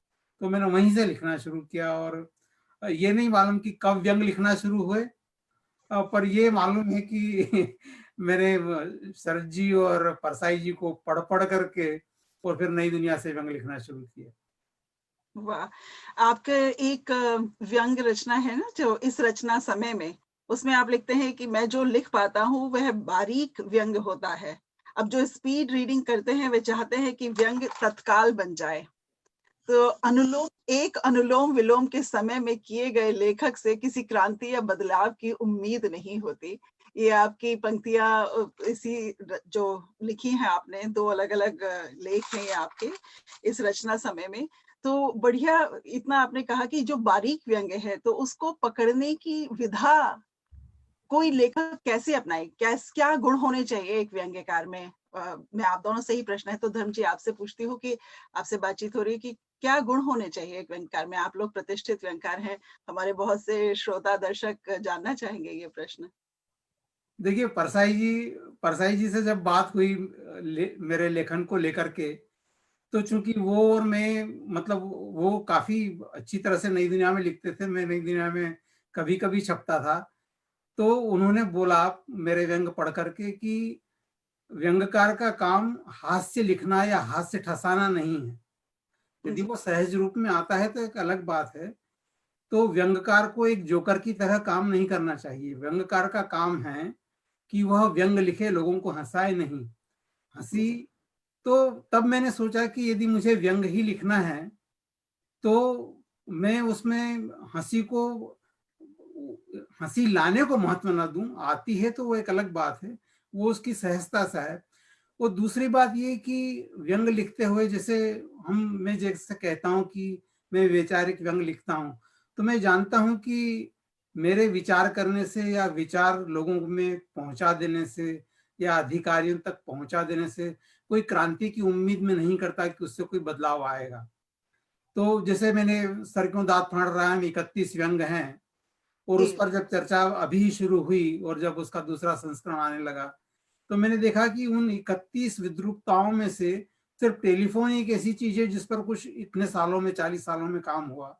तो मैंने वहीं से लिखना शुरू किया। और ये नहीं मालूम कि कब व्यंग लिखना शुरू हुए, पर ये मालूम है कि मैंने शरद जी और परसाई जी को पढ़ पढ़ करके और फिर नई दुनिया से व्यंग लिखना शुरू किया। वाह! आपके एक व्यंग रचना है ना, जो इस रचना समय में, उसमें आप लिखते हैं कि मैं जो लिख पाता हूँ वह बारीक व्यंग होता है। अब जो स्पीड रीडिंग करते हैं वे चाहते हैं कि व्यंग तत्काल बन जाए। तो एक अनुलोम विलोम के समय में किए गए लेखक से किसी क्रांति या बदलाव की उम्मीद नहीं होती। ये आपकी पंक्तियां जो लिखी हैं आपने, दो अलग अलग लेख हैं ये आपके इस रचना समय में। तो बढ़िया, इतना आपने कहा कि जो बारीक व्यंग है तो उसको पकड़ने की विधा कोई लेखक कैसे अपनाए, क्या गुण होने चाहिए एक व्यंग्यकार में? मैं आप दोनों से ही प्रश्न है, तो धर्म जी आपसे पूछती हूँ कि आपसे बातचीत हो रही है कि क्या गुण होने चाहिए एक व्यंग्यकार में? आप लोग प्रतिष्ठित व्यंग्यकार हैं, हमारे बहुत से श्रोता दर्शक जानना चाहेंगे ये प्रश्न। देखिए परसाई जी से जब बात हुई मेरे लेखन को लेकर के, तो चूंकि वो और मैं, मतलब वो काफी अच्छी तरह से नई दुनिया में लिखते थे, मैं नई दुनिया में कभी कभी छपता था। तो उन्होंने बोला मेरे व्यंग पढ़ करके कि व्यंग्यकार का काम हास्य लिखना या हास्य ठसाना नहीं है। यदि जी। वो सहज रूप में आता है तो एक अलग बात है। तो व्यंग्यकार को एक जोकर की तरह काम नहीं करना चाहिए। व्यंग्यकार का काम है कि वह व्यंग लिखे, लोगों को हंसाए नहीं, हंसी। जी। तो तब मैंने सोचा कि यदि मुझे व्यंग ही लिखना है तो मैं उसमें हंसी को, हंसी लाने को महत्व ना दूं। आती है तो वो एक अलग बात है, वो उसकी सहजता सा है। और दूसरी बात ये कि व्यंग लिखते हुए, जैसे मैं जैसे कहता हूँ कि मैं वैचारिक व्यंग लिखता हूँ, तो मैं जानता हूँ कि मेरे विचार करने से या विचार लोगों में पहुंचा देने से या अधिकारियों तक पहुंचा देने से कोई क्रांति की उम्मीद में नहीं करता कि उससे कोई बदलाव आएगा। तो जैसे मैंने सर क्यों दांत फाड़ रहा है 31 व्यंग हैं, और जी। उस पर जब चर्चा अभी शुरू हुई और जब उसका दूसरा संस्करण आने लगा, तो मैंने देखा कि उन 31 विद्रूपताओं में से सिर्फ टेलीफोन एक ऐसी चीज है जिस पर कुछ इतने सालों में, 40 सालों में काम हुआ,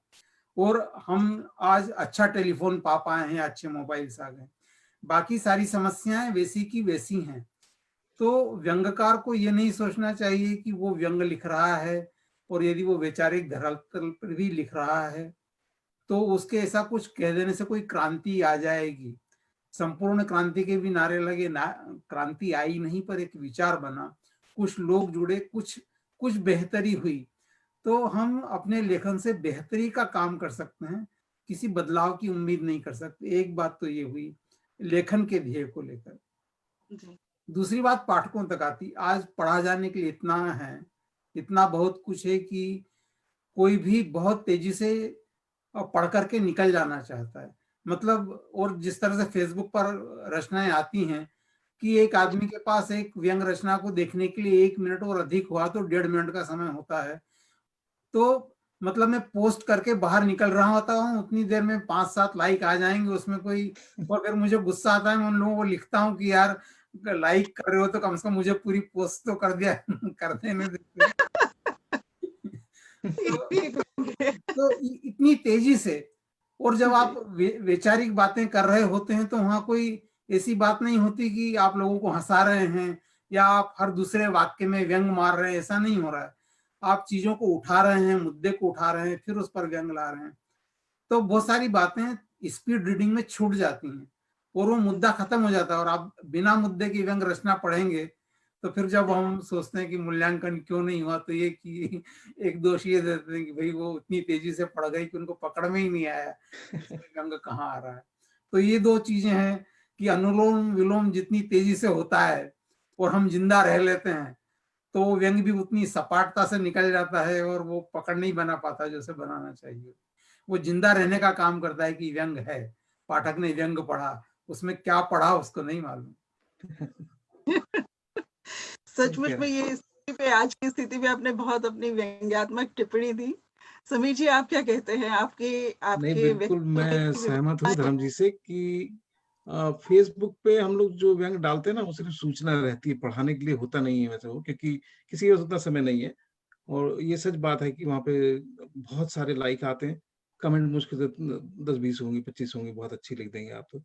और हम आज अच्छा टेलीफोन पा पाए हैं, अच्छे मोबाइल्स आ गए। बाकी सारी समस्याएं वैसी की वैसी हैं। तो व्यंग्यकार को ये नहीं सोचना चाहिए कि वो व्यंग लिख रहा है और यदि वो वैचारिक धरातल पर भी लिख रहा है तो उसके ऐसा कुछ कह देने से कोई क्रांति आ जाएगी। संपूर्ण क्रांति के भी नारे लगे ना, क्रांति आई नहीं, पर एक विचार बना, कुछ लोग जुड़े, कुछ कुछ बेहतरी हुई। तो हम अपने लेखन से बेहतरी का काम कर सकते हैं, किसी बदलाव की उम्मीद नहीं कर सकते। एक बात तो ये हुई लेखन के ध्येय को लेकर। जी। दूसरी बात पाठकों तक आती, आज पढ़ा जाने के लिए इतना है, इतना बहुत कुछ है कि कोई भी बहुत तेजी से पढ़ करके निकल जाना चाहता है। मतलब, और जिस तरह से फेसबुक पर रचनाएं आती हैं कि एक आदमी के पास एक व्यंग रचना को देखने के लिए 1 मिनट और अधिक हुआ तो 1.5 मिनट का समय होता है। तो मतलब मैं पोस्ट करके बाहर निकल रहा होता हूँ, उतनी देर में 5-7 लाइक आ जाएंगे उसमें कोई, और फिर मुझे गुस्सा आता है, मैं उन लोगों को लिखता हूँ कि यार लाइक कर रहे हो तो कम से कम मुझे पूरी पोस्ट तो कर दिया कर देने देते। तो, ठीक है। तो इतनी तेजी से, और जब जी, आप वैचारिक बातें कर रहे होते हैं तो वहां कोई ऐसी बात नहीं होती कि आप लोगों को हंसा रहे हैं या आप हर दूसरे वाक्य में व्यंग मार रहे हैं, ऐसा नहीं हो रहा है। आप चीजों को उठा रहे हैं, मुद्दे को उठा रहे हैं, फिर उस पर व्यंग ला रहे हैं। तो बहुत सारी बातें स्पीड रीडिंग में छूट जाती हैं और वो मुद्दा खत्म हो जाता है और आप बिना मुद्दे की व्यंग रचना पढ़ेंगे तो फिर जब जी, हम सोचते हैं कि मूल्यांकन क्यों नहीं हुआ तो ये कि एक दोष ये देते हैं कि भाई वो इतनी तेजी से पढ़ गई कि उनको पकड़ में ही नहीं आया कि इसमें व्यंग कहाँ आ रहा है। तो ये दो चीजें हैं कि अनुलोम विलोम जितनी तेजी से होता है और हम जिंदा रह लेते हैं तो वो व्यंग भी उतनी सपाटता से निकल जाता है और वो पकड़ नहीं बना पाता जैसे बनाना चाहिए। वो जिंदा रहने का काम करता है कि व्यंग है, पाठक ने व्यंग पढ़ा, उसमें क्या पढ़ा उसको नहीं मालूम। सही सचमुच कह में रहे हैं। ये स्थिति पे, आज की स्थिति पे आपने बहुत अपनी व्यंग्यात्मक टिप्पणी दी। समीर जी, आप क्या कहते हैं? आपके नहीं, आपके बिल्कुल व्यक्तित्व मैं की सहमत हूँ विविधताएं धर्म जी से कि फेसबुक पे हम लोग जो व्यंग डालते हैं ना, वो सिर्फ सूचना रहती है, पढ़ाने के लिए होता नहीं है वैसे वो, क्योंकि किसी के पास उतना समय नहीं है। और ये सच बात है कि वहाँ पे बहुत सारे लाइक आते हैं, कमेंट मुश्किल से 10-20 होंगी, 25 होंगी, बहुत अच्छी लिख देंगे आप तो।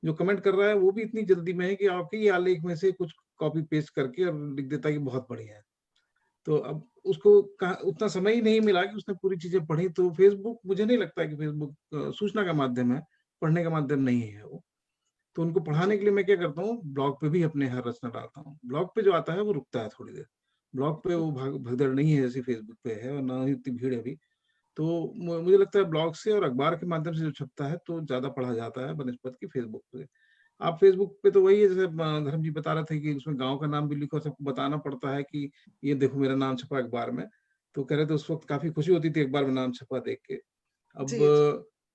जो कमेंट कर रहा है वो भी इतनी जल्दी में है कि आपके ही आलेख में से कुछ कॉपी पेस्ट करके और लिख देता है कि बहुत बढ़िया है। तो अब उसको कहाँ उतना समय ही नहीं मिला कि उसने पूरी चीज़ें पढ़ी, तो फ़ेसबुक मुझे नहीं लगता है कि फ़ेसबुक सूचना का माध्यम है, पढ़ने का माध्यम नहीं है वो। तो उनको जी, पढ़ाने के लिए मैं क्या करता हूँ, ब्लॉग पे भी अपने हर रचना डालता हूँ। ब्लॉग पे जो आता है वो रुकता है थोड़ी देर। ब्लॉग पे वो भगदड़ नहीं है जैसे फ़ेसबुक पे है और ना ही इतनी भीड़ है अभी। तो मुझे लगता है ब्लॉग से और अखबार के माध्यम से जो छपता है तो ज़्यादा पढ़ा जाता है बनिस्बत कि फ़ेसबुक पे। आप फ़ेसबुक पे तो वही है जैसे धर्म जी बता रहे थे कि उसमें गाँव का नाम भी लिखो, सबको बताना पड़ता है कि ये देखो मेरा नाम छपा अखबार में। तो कह रहे थे उस वक़्त काफ़ी खुशी होती थी अखबार में नाम छपा देख के। अब जी, जी,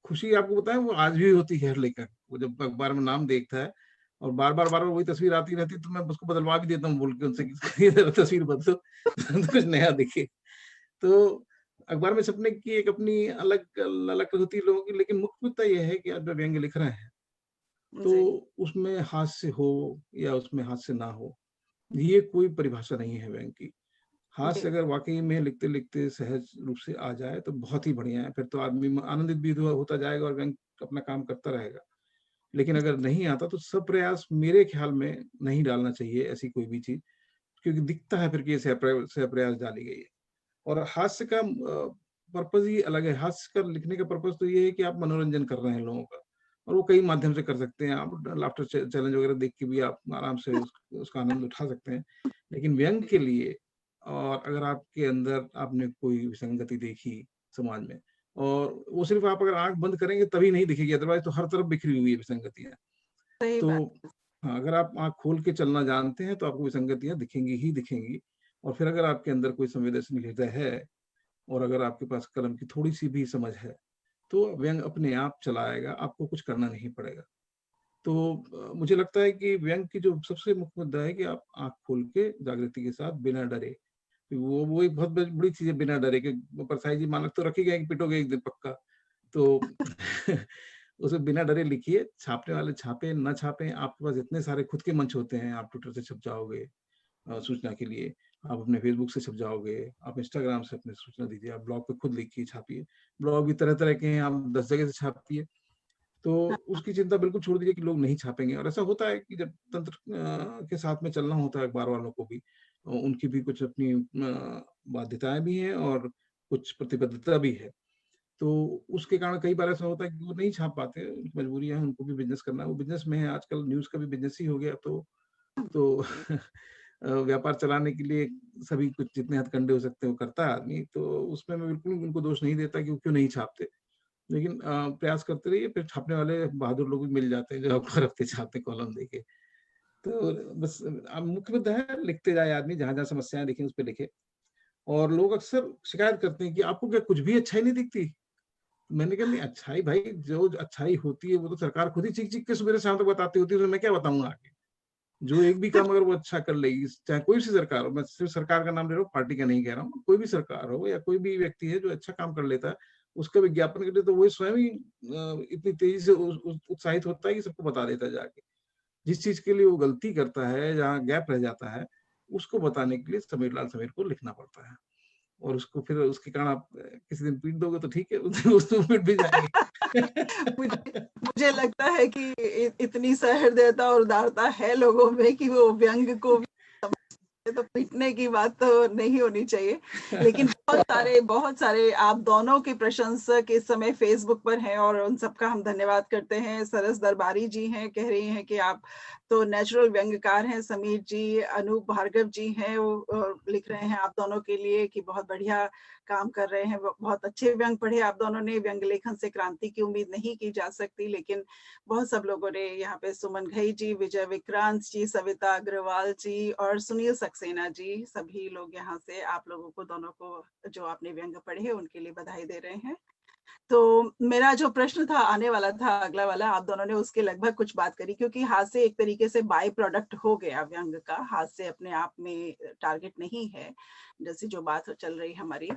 खुशी आपको बताएँ वो आज भी होती है लेकर, वो जब अखबार में नाम देखता है और बार-बार वही तस्वीर आती रहती है तो मैं उसको बदलवा भी देता हूँ बोल के उनसे कि ये तस्वीर बदलो तो कुछ नया दिखे। तो अखबार में छपने की एक अपनी अलग ललक होती है लोगों की, लेकिन मुख्य मुद्दा ये है कि आप जब व्यंग्य लिख रहे हैं, तो जी, उसमें हास्य हो या उसमें हास्य ना हो, ये कोई परिभाषा नहीं है व्यंग्य की। हास्य जी, अगर वाक़ई में लिखते-लिखते सहज रूप से आ जाए तो बहुत ही बढ़िया है, फिर तो आदमी आनंदित भी होता जाएगा और व्यंग्य अपना काम करता रहेगा। लेकिन अगर नहीं आता तो सप्रयास मेरे ख़्याल में नहीं डालना चाहिए ऐसी कोई भी चीज़, क्योंकि दिखता है फिर कि ये सप्रयास डाली गई है। और हास्य का पर्पज़ ही अलग है। हास्य का लिखने का पर्पज़ तो ये है कि आप मनोरंजन कर रहे हैं लोगों का और वो कई माध्यम से कर सकते हैं। आप लाफ्टर चैलेंज वगैरह देख के भी आप आराम से उसका आनंद उठा सकते हैं। लेकिन व्यंग के लिए और अगर आपके अंदर आपने कोई विसंगति देखी समाज में और वो सिर्फ़ आप अगर आँख बंद करेंगे तभी नहीं दिखेगी, अदरवाइज़ तो हर तरफ बिखरी हुई है विसंगतियाँ। सही तो बात। हाँ, अगर आप आँख खोल के चलना जानते हैं तो आपको विसंगतियाँ दिखेंगी ही दिखेंगी। और फिर अगर आपके अंदर कोई संवेदनशील हृदय है और अगर आपके पास कलम की थोड़ी-सी भी समझ है, तो व्यंग अपने आप चला आएगा, आपको कुछ करना नहीं पड़ेगा। तो मुझे लगता है कि व्यंग की जो सबसे मुख्य मुद्दा है कि आप आँख खोल के जागृति के साथ बिना डरे, वो एक बहुत बड़ी चीज़ है बिना डरे कि परसाई जी मानक तो रख ही गए कि पिटोगे एक दिन पक्का। तो उसे बिना डरे लिखिए, छापने वाले छापें, ना छापें, आपके पास इतने सारे खुद के मंच होते हैं, आप ट्विटर से छप जाओगे सूचना के लिए, आप अपने फेसबुक से छप जाओगे, आप इंस्टाग्राम से अपनी सूचना दीजिए, आप ब्लॉग पे खुद लिखिए, छापिए। ब्लॉग भी तरह-तरह के हैं, आप 10 जगह से छापिए। तो हाँ, उसकी चिंता बिल्कुल छोड़ दीजिए कि लोग नहीं छापेंगे और ऐसा होता है कि जब तंत्र के साथ में चलना होता है अखबार वालों को भी, उनकी भी कुछ अपनी बाध्यताएँ भी हैं और कुछ प्रतिबद्धता भी है। तो उसके कारण कई बार ऐसा होता है कि वो नहीं छाप पाते, उनकी मजबूरियाँ हैं, उनको भी बिज़नेस करना है, वो बिज़नेस में है आजकल न्यूज़ का भी बिज़नेस ही हो गया तो व्यापार चलाने के लिए सभी कुछ जितने हथकंडे हो सकते हैं वो करता है आदमी, तो उसमें मैं बिल्कुल उनको दोष नहीं देता कि वो क्यों नहीं छापते। लेकिन प्रयास करते रहिए, फिर छापने वाले बहादुर लोग भी मिल जाते हैं जो आपको हर हफ्ते छापते हैं कॉलम देके। तो बस मुख्य मुद्दा है लिखते जाए आदमी, जहाँ-जहाँ समस्याएँ दिखें उस पे लिखे। और लोग अक्सर शिकायत करते हैं कि आपको क्या कुछ भी अच्छाई नहीं दिखती? मैंने कहा नहीं अच्छाई भाई जो अच्छाई होती है वो तो सरकार खुद ही चीख-चीख के सुबह से शाम तक बताती होती है, तो मैं क्या बताऊँगा आगे? जो एक भी काम अगर वो अच्छा कर लेगी, चाहे कोई सी सरकार हो, मैं सिर्फ सरकार का नाम ले रहा हूँ, पार्टी का नहीं कह रहा हूँ, कोई भी सरकार हो या कोई भी व्यक्ति है जो अच्छा काम कर लेता है, उसका विज्ञापन के लिए तो वो स्वयं ही इतनी तेज़ी से उत्साहित होता है कि सबको बता देता है जाके। जिस चीज़ के लिए वो गलती करता है, जहाँ गैप रह जाता है, उसको बताने के लिए समीर लाल समीर को लिखना पड़ता है। और उसको फिर उसके कारण आप किसी दिन पीट दोगे तो ठीक है, उस दिन पिट भी जाएँगे। मुझे मुझे लगता है कि इतनी सहृदयता और उदारता है लोगों में कि वो व्यंग को भी समझते, तो पीटने की बात तो नहीं होनी चाहिए। लेकिन बहुत सारे आप दोनों के प्रशंसक इस समय फेसबुक पर हैं और उन सबका हम धन्यवाद करते हैं। सरस दरबारी जी हैं, कह रही हैं कि आप तो नेचुरल व्यंग्यकार हैं। समीर जी, अनूप भार्गव जी हैं, वो लिख रहे हैं आप दोनों के लिए कि बहुत बढ़िया काम कर रहे हैं, बहुत अच्छे व्यंग पढ़े आप दोनों ने। व्यंग लेखन से क्रांति की उम्मीद नहीं की जा सकती, लेकिन बहुत सब लोगों ने यहाँ पे, सुमन घई जी, विजय विक्रांत जी, सविता अग्रवाल जी और सुनील सक्सेना जी, सभी लोग यहाँ से आप लोगों को दोनों को जो आपने व्यंग पढ़े उनके लिए बधाई दे रहे हैं। तो मेरा जो प्रश्न था आने वाला था अगला वाला, आप दोनों ने उसके लगभग कुछ बात करी, क्योंकि हास्य एक तरीके से बाय प्रोडक्ट हो गया व्यंग का। हास्य अपने आप में टारगेट नहीं है, जैसी जो बात चल रही हमारी।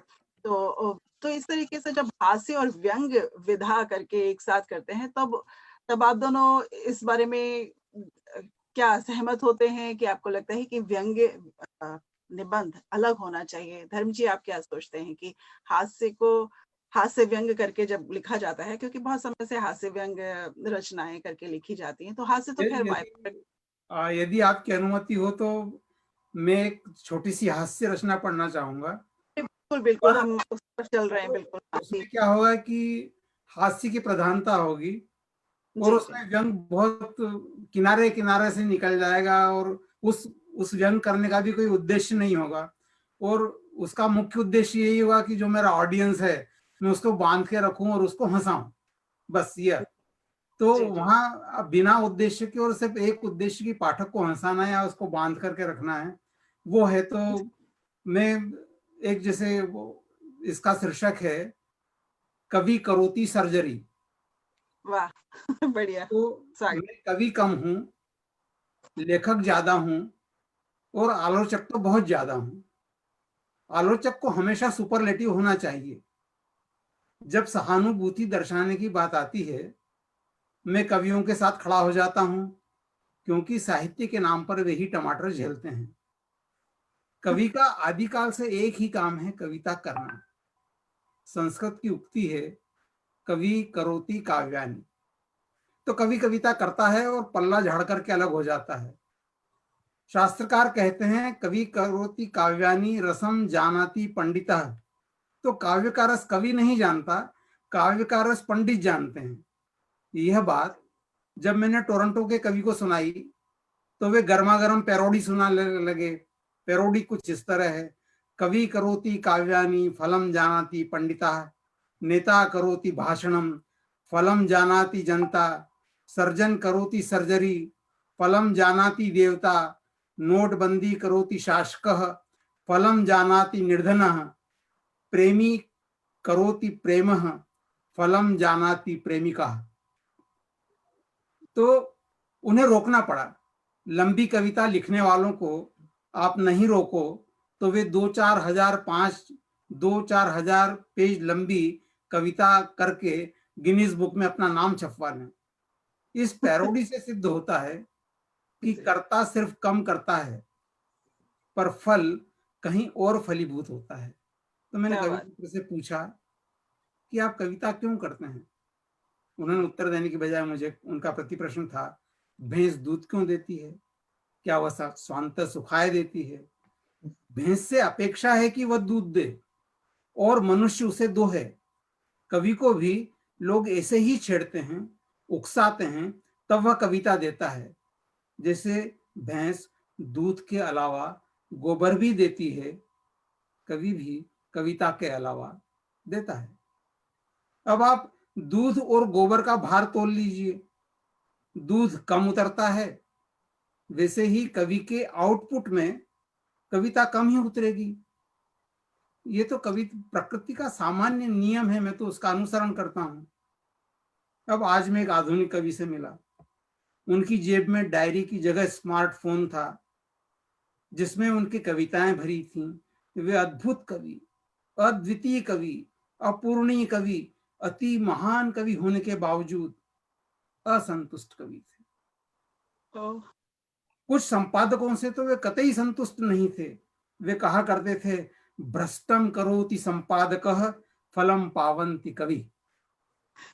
तो इस तरीके से जब हास्य और व्यंग विधा करके एक साथ करते हैं, तब आप दोनों इस बारे में क्या सहमत होते हैं कि आपको लगता है कि व्यंग निबंध अलग होना चाहिए? धर्म जी, आप क्या सोचते हैं कि हास्य व्यंग करके जब लिखा जाता है, क्योंकि बहुत समय से हास्य व्यंग रचनाएं करके लिखी जाती हैं, तो हास्य तो खैर यदि आपकी अनुमति हो तो मैं एक छोटी सी हास्य रचना पढ़ना चाहूंगा। बिल्कुल बिल्कुल, हम उस पर चल रहे हैं। बिल्कुल, उसमें क्या होगा कि हास्य की प्रधानता होगी और उसमें व्यंग बहुत किनारे किनारे से निकल जाएगा और उस व्यंग करने का भी कोई उद्देश्य नहीं होगा, और उसका मुख्य उद्देश्य यही होगा कि जो मेरा ऑडियंस है मैं उसको बांध के रखूं और उसको हंसाऊं, बस ये। तो वहां बिना उद्देश्य के और सिर्फ एक उद्देश्य की पाठक को हंसाना या उसको बांध करके रखना है, वो है। तो मैं एक, जैसे वो इसका शीर्षक है कवि करोति सर्जरी। वाह बढ़िया। तो मैं कवि कम हूं, लेखक ज्यादा हूं और आलोचक तो बहुत ज्यादा हूं। आलोचक को हमेशा सुपरलेटिव होना चाहिए। जब सहानुभूति दर्शाने की बात आती है, मैं कवियों के साथ खड़ा हो जाता हूं, क्योंकि साहित्य के नाम पर वे ही टमाटर झेलते हैं। कवि का आदिकाल से एक ही काम है, कविता करना। संस्कृत की उक्ति है कवि करोति काव्यानि। तो कवि कविता करता है और पल्ला झाड़ करके अलग हो जाता है। शास्त्रकार कहते हैं कवि करोति काव्यानि रसम जानाति पंडितः। तो काव्य का रस कवि नहीं जानता, काव्य का रस पंडित जानते हैं। यह बात जब मैंने टोरंटो के कवि को सुनाई तो वे गर्मा गर्म पैरोडी सुना लगे। पैरोडी कुछ इस तरह है, कवि करोति काव्यानि फलम जानाति पंडितः, नेता करोति भाषणम फलम जानाति जनता, सर्जन करोति सर्जरी फलम जानाति देवता, नोटबंदी करोति शासकः फलम जानाति निर्धनः, प्रेमी करोति प्रेमः फलम जानाति प्रेमिका। तो उन्हें रोकना पड़ा। लंबी कविता लिखने वालों को आप नहीं रोको तो वे 2-4 हजार पेज लंबी कविता करके गिनीज बुक में अपना नाम छपवा लें। इस पैरोडी से सिद्ध होता है कि कर्ता सिर्फ कम करता है पर फल कहीं और फलीभूत होता है। तो मैंने कवि से पूछा कि आप कविता क्यों करते हैं? उन्होंने उत्तर देने की बजाय मुझे, उनका प्रति प्रश्न था, भैंस दूध क्यों देती है? क्या वह स्वांतः सुखाए देती है? भैंस से अपेक्षा है कि वह दूध दे और मनुष्य उसे दोहे। कवि को भी लोग ऐसे ही छेड़ते हैं, उकसाते हैं, तब वह कविता देता है। जैसे भैंस दूध के अलावा गोबर भी देती है, कवि भी कविता के अलावा देता है। अब आप दूध और गोबर का भार तोल लीजिए, दूध कम उतरता है, वैसे ही कवि के आउटपुट में कविता कम ही उतरेगी। ये तो कवि प्रकृति का सामान्य नियम है, मैं तो उसका अनुसरण करता हूं। अब आज मैं एक आधुनिक कवि से मिला, उनकी जेब में डायरी की जगह स्मार्टफोन था जिसमें उनकी कविताएं भरी थीं। वे अद्भुत कवि, अद्वितीय कवि, अपूर्णीय कवि, अति महान कवि होने के बावजूद असंतुष्ट कवि थे। कुछ संपादकों से तो वे कतई संतुष्ट नहीं थे। वे कहा करते थे भ्रष्टम करोति संपादकः फलम पावन्ति कवि।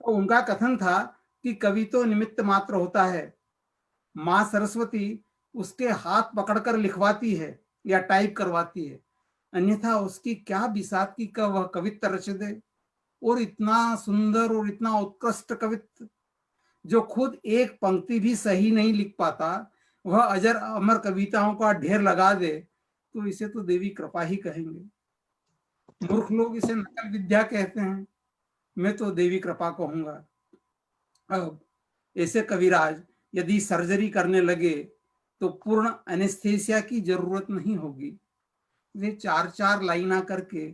तो उनका कथन था कि कवि तो निमित्त मात्र होता है, माँ सरस्वती उसके हाथ पकड़कर लिखवाती है या टाइप करवाती है, अन्यथा उसकी क्या बिसात की का वह कवित्व रच दे। और इतना सुंदर और इतना उत्कृष्ट कवित्व, जो खुद एक पंक्ति भी सही नहीं लिख पाता, वह अजर अमर कविताओं का ढेर लगा दे, तो इसे तो देवी कृपा ही कहेंगे। मूर्ख लोग इसे नकल विद्या कहते हैं, मैं तो देवी कृपा कहूंगा। अब ऐसे कविराज यदि सर्जरी करने लगे तो पूर्ण एनेस्थेसिया की जरूरत नहीं होगी। वे 4-4 लाइना करके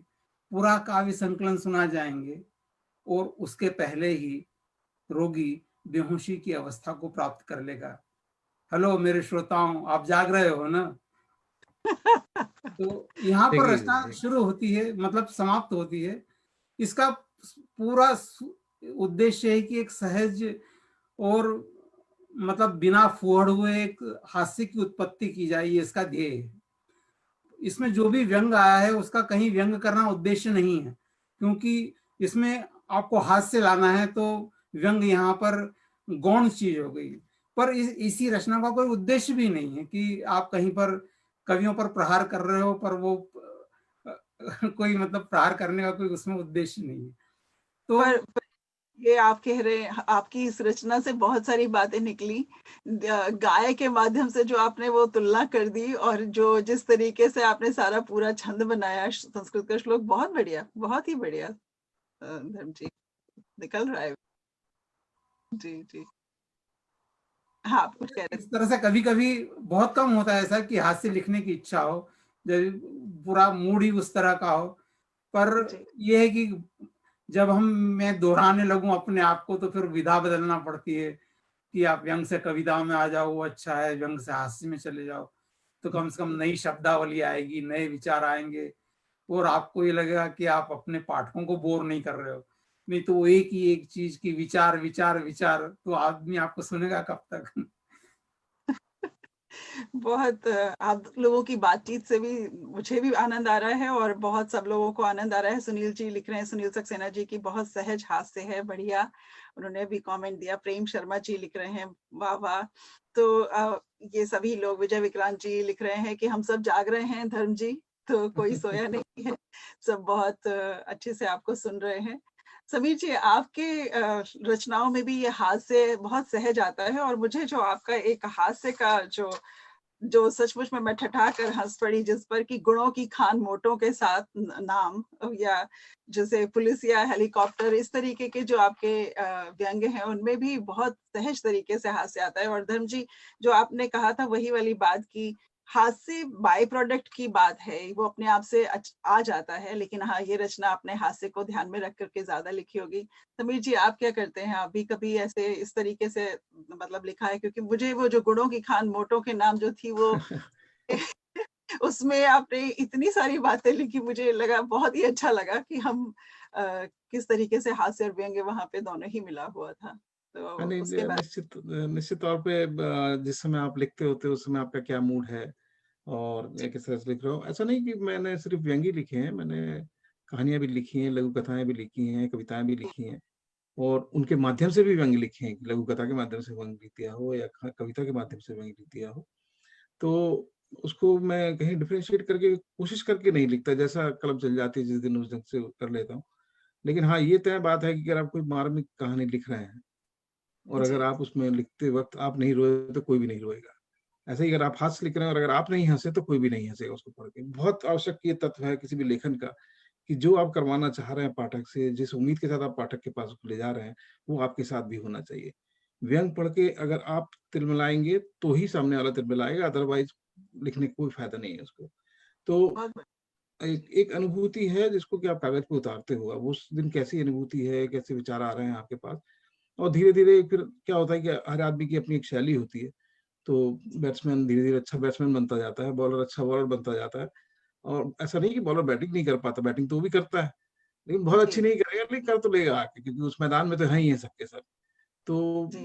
पूरा काव्य संकलन सुना जाएंगे और उसके पहले ही रोगी बेहोशी की अवस्था को प्राप्त कर लेगा। हेलो मेरे श्रोताओं, आप जाग रहे हो ना? तो यहाँ पर देखिए रचना देख शुरू होती है, मतलब समाप्त होती है। इसका पूरा उद्देश्य है कि एक सहज और मतलब बिना फुहड़ हुए एक हास्य की उत्पत्ति की जाए, ये इसका ध्येय है। इसमें जो भी व्यंग आया है उसका कहीं व्यंग करना उद्देश्य नहीं है, क्योंकि इसमें आपको हास्य लाना है, तो व्यंग यहाँ पर गौण चीज हो गई। पर इसी रचना का कोई उद्देश्य भी नहीं है कि आप कहीं पर कवियों पर प्रहार कर रहे हो, पर वो कोई मतलब प्रहार करने का कोई उसमें उद्देश्य नहीं है। तो पर ये आप कह रहे हैं, आपकी इस रचना से बहुत सारी बातें निकली। गाय के माध्यम से जो आपने वो तुलना कर दी, और जो जिस तरीके से आपने सारा पूरा छंद बनाया संस्कृत का श्लोक, बहुत बढ़िया, बहुत ही बढ़िया। धर्म जी, निकल रहा है। जी जी, हाँ आप कुछ कह रहे इस तरह से कभी कभी बहुत कम होता है ऐसा कि हास्य लिखने की इच्छा हो, जब पूरा मूड ही उस तरह का हो। पर थे। जी यह है कि जब मैं दोहराने लगूं अपने आप को, तो फिर विधा बदलना पड़ती है कि आप व्यंग से कविताओं में आ जाओ, वो अच्छा है, व्यंग से हास्य में चले जाओ, तो कम से कम नई शब्दावली आएगी, नए विचार आएंगे, और आपको ये लगेगा कि आप अपने पाठकों को बोर नहीं कर रहे हो। नहीं तो वो एक ही एक चीज की विचार विचार विचार, तो आदमी आपको सुनेगा कब तक? बहुत आप लोगों की बातचीत से भी मुझे भी आनंद आ रहा है, और बहुत सब लोगों को आनंद आ रहा है। सुनील जी लिख रहे हैं, सुनील सक्सेना जी की बहुत सहज हास्य है, बढ़िया, उन्होंने भी कमेंट दिया। प्रेम शर्मा जी लिख रहे हैं, वाह वाह। तो ये सभी लोग, विजय विक्रांत जी लिख रहे हैं कि हम सब जाग रहे हैं धर्म जी, तो कोई सोया नहीं है, सब बहुत अच्छे से आपको सुन रहे हैं। समीर जी, आपके रचनाओं में भी ये हास्य बहुत सहज आता है, और मुझे जो आपका एक हास्य का जो सचमुच में मैं ठठा कर हंस पड़ी, जिस पर कि गुणों की खान मोटों के साथ नाम, या जैसे पुलिस या हेलीकॉप्टर, इस तरीके के जो आपके व्यंग्य हैं, उनमें भी बहुत सहज तरीके से हास्य आता है। और धर्म जी, जो आपने कहा था वही वाली बात की, हास्य बाय प्रोडक्ट की बात है, वो अपने आप से आ जाता है, लेकिन हाँ, ये रचना अपने हास्य को ध्यान में रख करके ज्यादा लिखी होगी। समीर जी, आप क्या करते हैं? आप भी कभी ऐसे इस तरीके से मतलब लिखा है? क्योंकि मुझे वो जो गुणों की खान मोटों के नाम जो थी वो उसमें आपने इतनी सारी बातें लिखी, मुझे लगा बहुत ही अच्छा लगा कि हम किस तरीके से हास्य और व्यंग्य वहां पे दोनों ही मिला हुआ था। तो हाँ, नहीं, उसके बाद निश्चित निश्चित तौर पे जिस समय आप लिखते होते हो उस समय आपका क्या मूड है और जी किस तरह से लिख रहे हो। ऐसा नहीं कि मैंने सिर्फ व्यंग ही लिखे हैं, मैंने कहानियां भी लिखी हैं, लघु कथाएं भी लिखी हैं, कविताएं भी लिखी हैं, और उनके माध्यम से भी व्यंग लिखे हैं। लघु कथा के माध्यम से व्यंग लिख दिया हो या कविता के माध्यम से व्यंग लिख दिया हो, तो उसको मैं कहीं डिफरेंशिएट करके कोशिश करके नहीं लिखता, जैसा कलम चल जाती है जिस दिन उस ढंग से कर लेता हूँ। लेकिन हाँ, ये तय बात है कि अगर आप कोई मार्मिक कहानी लिख रहे हैं और अगर जी आप उसमें लिखते वक्त आप नहीं रोए तो कोई भी नहीं रोएगा। ऐसे ही अगर आप हास्य लिख रहे हैं और अगर आप नहीं हंसे तो कोई भी नहीं हंसेगा उसको पढ़ के। बहुत आवश्यक ये तत्व है किसी भी लेखन का, कि जो आप करवाना चाह रहे हैं पाठक से, जिस उम्मीद के साथ आप पाठक के पास उसको ले जा रहे हैं, वो आपके साथ भी होना चाहिए। व्यंग पढ़ के अगर आप तिलमिलाएंगे तो ही सामने वाला तिलमिलाएगा, अदरवाइज लिखने का कोई फायदा नहीं है उसको। तो बहुत बढ़िया। एक एक अनुभूति है जिसको कि आप कागज पे उतारते हो। अब उस दिन कैसी अनुभूति है, कैसे विचार आ रहे हैं आपके पास, और धीरे-धीरे फिर क्या होता है कि हर आदमी की अपनी एक शैली होती है। तो बैट्समैन धीरे-धीरे अच्छा बैट्समैन बनता जाता है, बॉलर अच्छा बॉलर बनता जाता है। और ऐसा नहीं कि बॉलर बैटिंग नहीं कर पाता, बैटिंग तो वो भी करता है, लेकिन बहुत अच्छी जी नहीं करेगा, लेकिन कर तो लेगा आके, क्योंकि उस मैदान में तो हैं ही हैं सबके सब। तो जी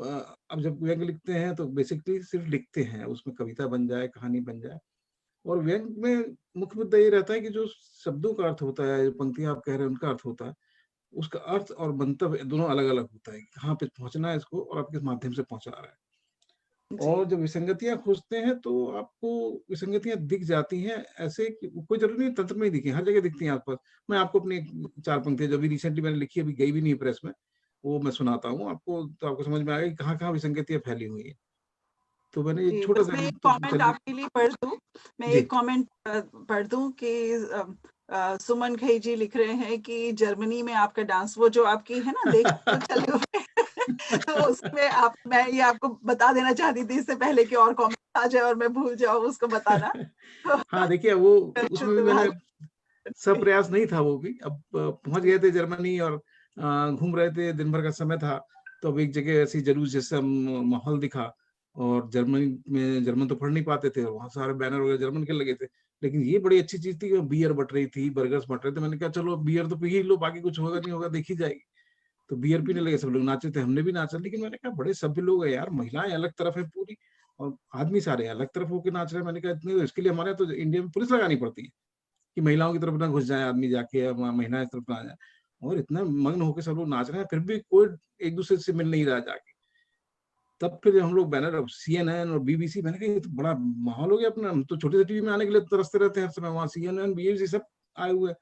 अब जब व्यंग लिखते हैं तो बेसिकली सिर्फ लिखते हैं, उसमें कविता बन जाए, कहानी बन जाए। और व्यंग में मुख्य मुद्दा ये रहता है कि जो शब्दों का अर्थ होता है, जो पंक्तियाँ आप कह रहे हैं उनका अर्थ होता है, उसका अर्थ और मंतव्य दोनों अलग-अलग होता है, कहाँ पे पहुँचना है इसको और आप किस माध्यम से पहुँचा रहा है। जी, और जब विसंगतियाँ खोजते हैं तो आपको विसंगतियाँ दिख जाती हैं ऐसे कि कोई ज़रूरी नहीं तंत्र में ही दिखें, हर जगह दिखती हैं आस-पास। मैं आपको अपनी 4 पंक्तियाँ जो अभी रिसेंटली मैंने लिखी है, अभी गई भी नहीं है प्रेस में, वो मैं सुनाता हूँ आपको, तो आपको समझ में आएगा कि कहाँ-कहाँ विसंगतियाँ फैली हुई हैं। तो मैंने एक जी, बस छोटा-सा मैं एक तो कमेंट चलिए आपके लिए पढ़ दूँ। मैं जी। एक कमेंट पढ़ दूँ कि सुमन घई जी लिख रहे हैं कि जर्मनी में आपका डांस, वो जो आपकी है ना देख तो चले हुए तो उसमें आप, मैं ये आपको बता देना चाहती थी इससे पहले कि और कमेंट आ जाए और मैं भूल जाऊँ उसको बताना। हाँ, देखिए वो उसमें भी तो मैंने हाल सप्रयास नहीं था वो भी। अब पहुँच गए थे जर्मनी और घूम रहे थे, दिन भर का समय था, तो अब एक जगह ऐसी जुलूस जैसा माहौल दिखा और जर्मनी में जर्मन तो पढ़ नहीं पाते थे और वहाँ सारे बैनर वगैरह जर्मन के लगे थे। लेकिन ये बड़ी अच्छी चीज़ थी कि बियर बँट रही थी, बर्गर्स बँट रहे थे। मैंने कहा चलो बियर तो पी ही लो, बाकी कुछ होगा नहीं होगा देखी जाएगी। तो बियर पीने लगे, सब लोग नाचे थे, हमने भी नाचा। लेकिन मैंने कहा बड़े सभ्य लोग हैं यार, महिलाएँ अलग तरफ हैं पूरी और आदमी सारे अलग तरफ होके नाच रहे हैं। मैंने कहा इतने इसके लिए हमारे यहाँ तो इंडिया में पुलिस लगानी पड़ती है। कि महिलाओं की तरफ ना घुस जाए आदमी जाके या महिलाएं इस तरफ ना आ जाए और इतना मग्न होकर सब लोग नाच रहे हैं फिर भी कोई एक दूसरे से मिल नहीं रहा जाके तब फिर हम लोग बैनर अब CNN और BBC मैंने कहा ये तो बड़ा माहौल हो गया अपना हम तो छोटे से टीवी में आने के लिए तरसते रहते हैं हर समय वहाँ CNN BBC सब आए हुए हैं।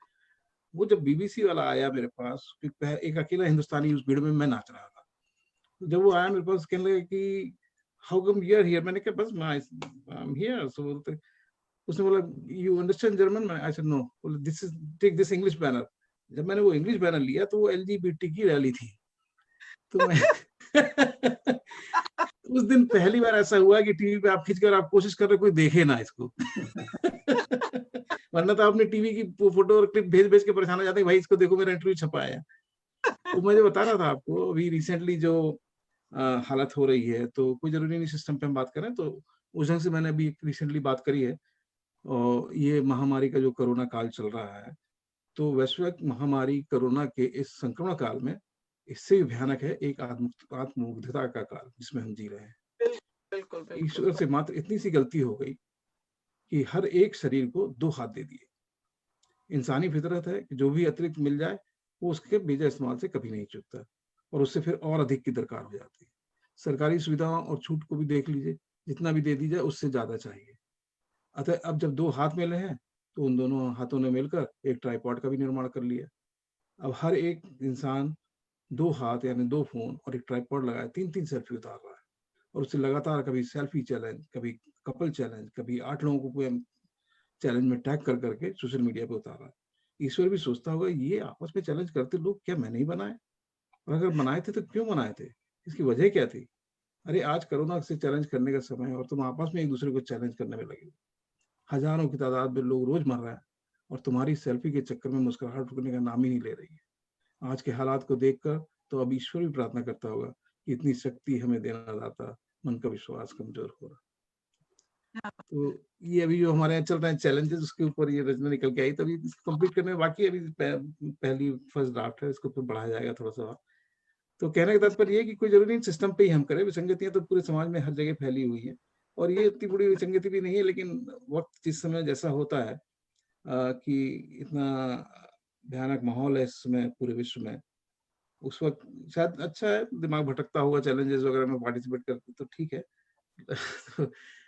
वो जब BBC वाला आया मेरे पास एक अकेला हिंदुस्तानी उस भीड़ में मैं नाच रहा था तो जब वो आया मेरे पास कहने लगे कि how come you are here मैंने कहा बस मैं आई एम हियर सो बोलते उसने बोला यू अंडरस्टैंड जर्मन मैं I said no this is take this English banner जब मैंने वो इंग्लिश बैनर लिया तो वो LGBT की रैली थी तो मैं उस दिन पहली बार ऐसा हुआ कि टीवी पे आप खींचकर आप कोशिश कर रहे कोई देखे ना इसको वरना तो आपने टीवी की फोटो और क्लिप भेज भेज के परेशान हो जाते हैं भाई इसको देखो मेरा इंटरव्यू छपा है तो मुझे बता रहा था आपको अभी रिसेंटली जो हालत हो रही है तो कोई जरूरी नहीं सिस्टम पे हम बात करें तो उस ढंग से मैंने अभी रिसेंटली बात करी है और ये महामारी का जो कोरोना काल चल रहा है तो वैश्विक महामारी कोरोना के इस संक्रमण काल में इससे भी भयानक है एक आत्ममुग्धता का काल जिसमें हम जी रहे हैं बिल्कुल, बिल्कुल। ईश्वर से मात्र इतनी सी गलती हो गई कि हर एक शरीर को 2 हाथ दे दिए इंसानी फितरत है कि जो भी अतिरिक्त मिल जाए वो उसके बेजा इस्तेमाल से कभी नहीं चूकता और उससे फिर और अधिक की दरकार हो जाती है सरकारी सुविधाओं और छूट को भी देख लीजिए जितना भी दे दी जाए उससे ज्यादा चाहिए अतः अब जब 2 हाथ मिले हैं तो उन दोनों हाथों ने मिलकर एक ट्राइपॉड का भी निर्माण कर लिया अब हर एक इंसान 2 हाथ यानी 2 फोन और एक ट्राइपॉड लगाए 3-3 सेल्फी उतार रहा है और उससे लगातार कभी सेल्फी चैलेंज कभी कपल चैलेंज कभी 8 लोगों को चैलेंज में टैग कर करके सोशल मीडिया पे उतार रहा है ईश्वर भी सोचता होगा ये आपस में चैलेंज करते लोग क्या मैंने ही बनाए और अगर बनाए थे तो क्यों बनाए थे इसकी वजह क्या थी अरे आज कोरोना से चैलेंज करने का समय है और तुम आपस में एक दूसरे को चैलेंज करने में लगे हजारों की तादाद में लोग रोज मर रहे हैं और तुम्हारी सेल्फी के चक्कर में मुस्कुराहट रुकने का नाम ही नहीं ले रही है आज के हालात को देखकर तो अब ईश्वर भी प्रार्थना करता होगा कि इतनी शक्ति हमें देना दाता मन का विश्वास कमजोर हो रहा तो ये अभी जो हमारे यहाँ चल रहे हैं चैलेंजेस उसके ऊपर ये रचना निकल के आई तभी इसको कंप्लीट करने में बाकी अभी पहली फर्स्ट ड्राफ्ट है इसको फिर बढ़ाया जाएगा थोड़ा सा तो कहने का तात्पर्य ये है कि कोई जरूरी नहीं सिस्टम पे ही हम करें विसंगतियां तो पूरे समाज में हर जगह फैली हुई है और ये इतनी बड़ी विसंगति भी नहीं है लेकिन वक्त जिस समय जैसा होता है कि इतना भयानक माहौल है इस समय पूरे विश्व में उस वक्त शायद अच्छा है दिमाग भटकता होगा चैलेंजेस वगैरह में पार्टिसिपेट करते तो ठीक है तो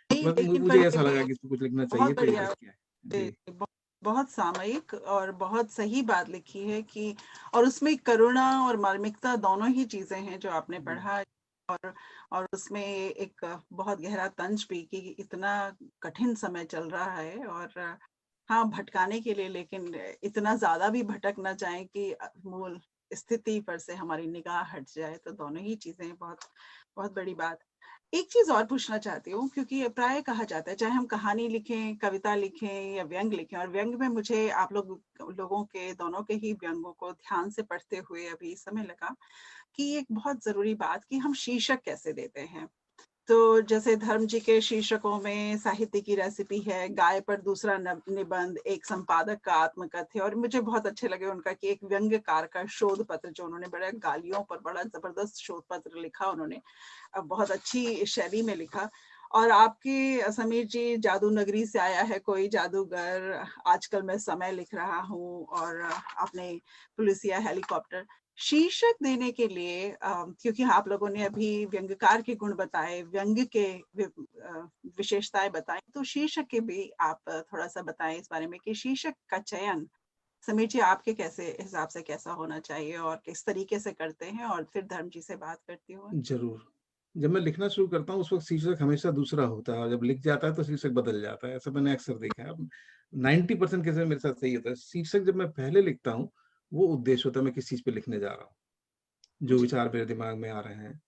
नहीं, बस लेकिन मुझे पर ऐसा लगा ये कि इसमें कुछ लिखना चाहिए बहुत तो ये बढ़िया, लिख के जी बहुत सामयिक और बहुत सही बात लिखी है कि, और उसमें करुणा और मार्मिकता दोनों ही चीजें हैं जो आपने पढ़ा। और उसमें एक बहुत गहरा तंज भी कि इतना कठिन समय चल रहा है और हाँ, भटकाने के लिए, लेकिन इतना ज्यादा भी भटक ना जाए कि मूल स्थिति पर से हमारी निगाह हट जाए। तो दोनों ही चीजें बहुत बहुत बड़ी बात। एक चीज और पूछना चाहती हूँ, क्योंकि प्राय कहा जाता है चाहे हम कहानी लिखें, कविता लिखें या व्यंग लिखें, और व्यंग में मुझे आप लोगों के दोनों के ही व्यंगों को ध्यान से पढ़ते हुए अभी समय लगा कि एक बहुत जरूरी बात कि हम शीर्षक कैसे देते हैं। तो जैसे धर्म जी के शीर्षकों में साहित्य की रेसिपी है, गाय पर दूसरा निबंध, एक संपादक का आत्मकथ्य, और मुझे बहुत अच्छे लगे उनका कि एक व्यंग्यकार का शोध पत्र जो उन्होंने बड़ा गालियों पर बड़ा जबरदस्त शोध पत्र लिखा उन्होंने, बहुत अच्छी शैली में लिखा। और आपकी समीर जी जादू नगरी से आया है कोई जादूगर, आजकल मैं समय लिख रहा हूँ, और आपने पुलिसिया हेलीकॉप्टर शीर्षक देने के लिए क्योंकि आप लोगों ने अभी व्यंग्यकार के गुण बताए, व्यंग्य के विशेषताएं बताई, तो शीर्षक के भी आप थोड़ा सा बताएं इस बारे में कि शीर्षक का चयन समीर जी आपके कैसे हिसाब से कैसा होना चाहिए और किस तरीके से करते हैं, और फिर धर्म जी से बात करती हूँ। ज़रूर। जब मैं लिखना शुरू करता हूँ, उस वक़्त शीर्षक हमेशा दूसरा होता है और जब लिख जाता है तो शीर्षक बदल जाता है। ऐसा मैंने अक्सर देखा है। अब 90% केस में मेरे साथ सही होता है। शीर्षक जब मैं पहले लिखता हूँ, वो उद्देश्य होता है मैं किस चीज़ पे लिखने जा रहा हूँ, जो जी विचार मेरे दिमाग में आ रहे हैं।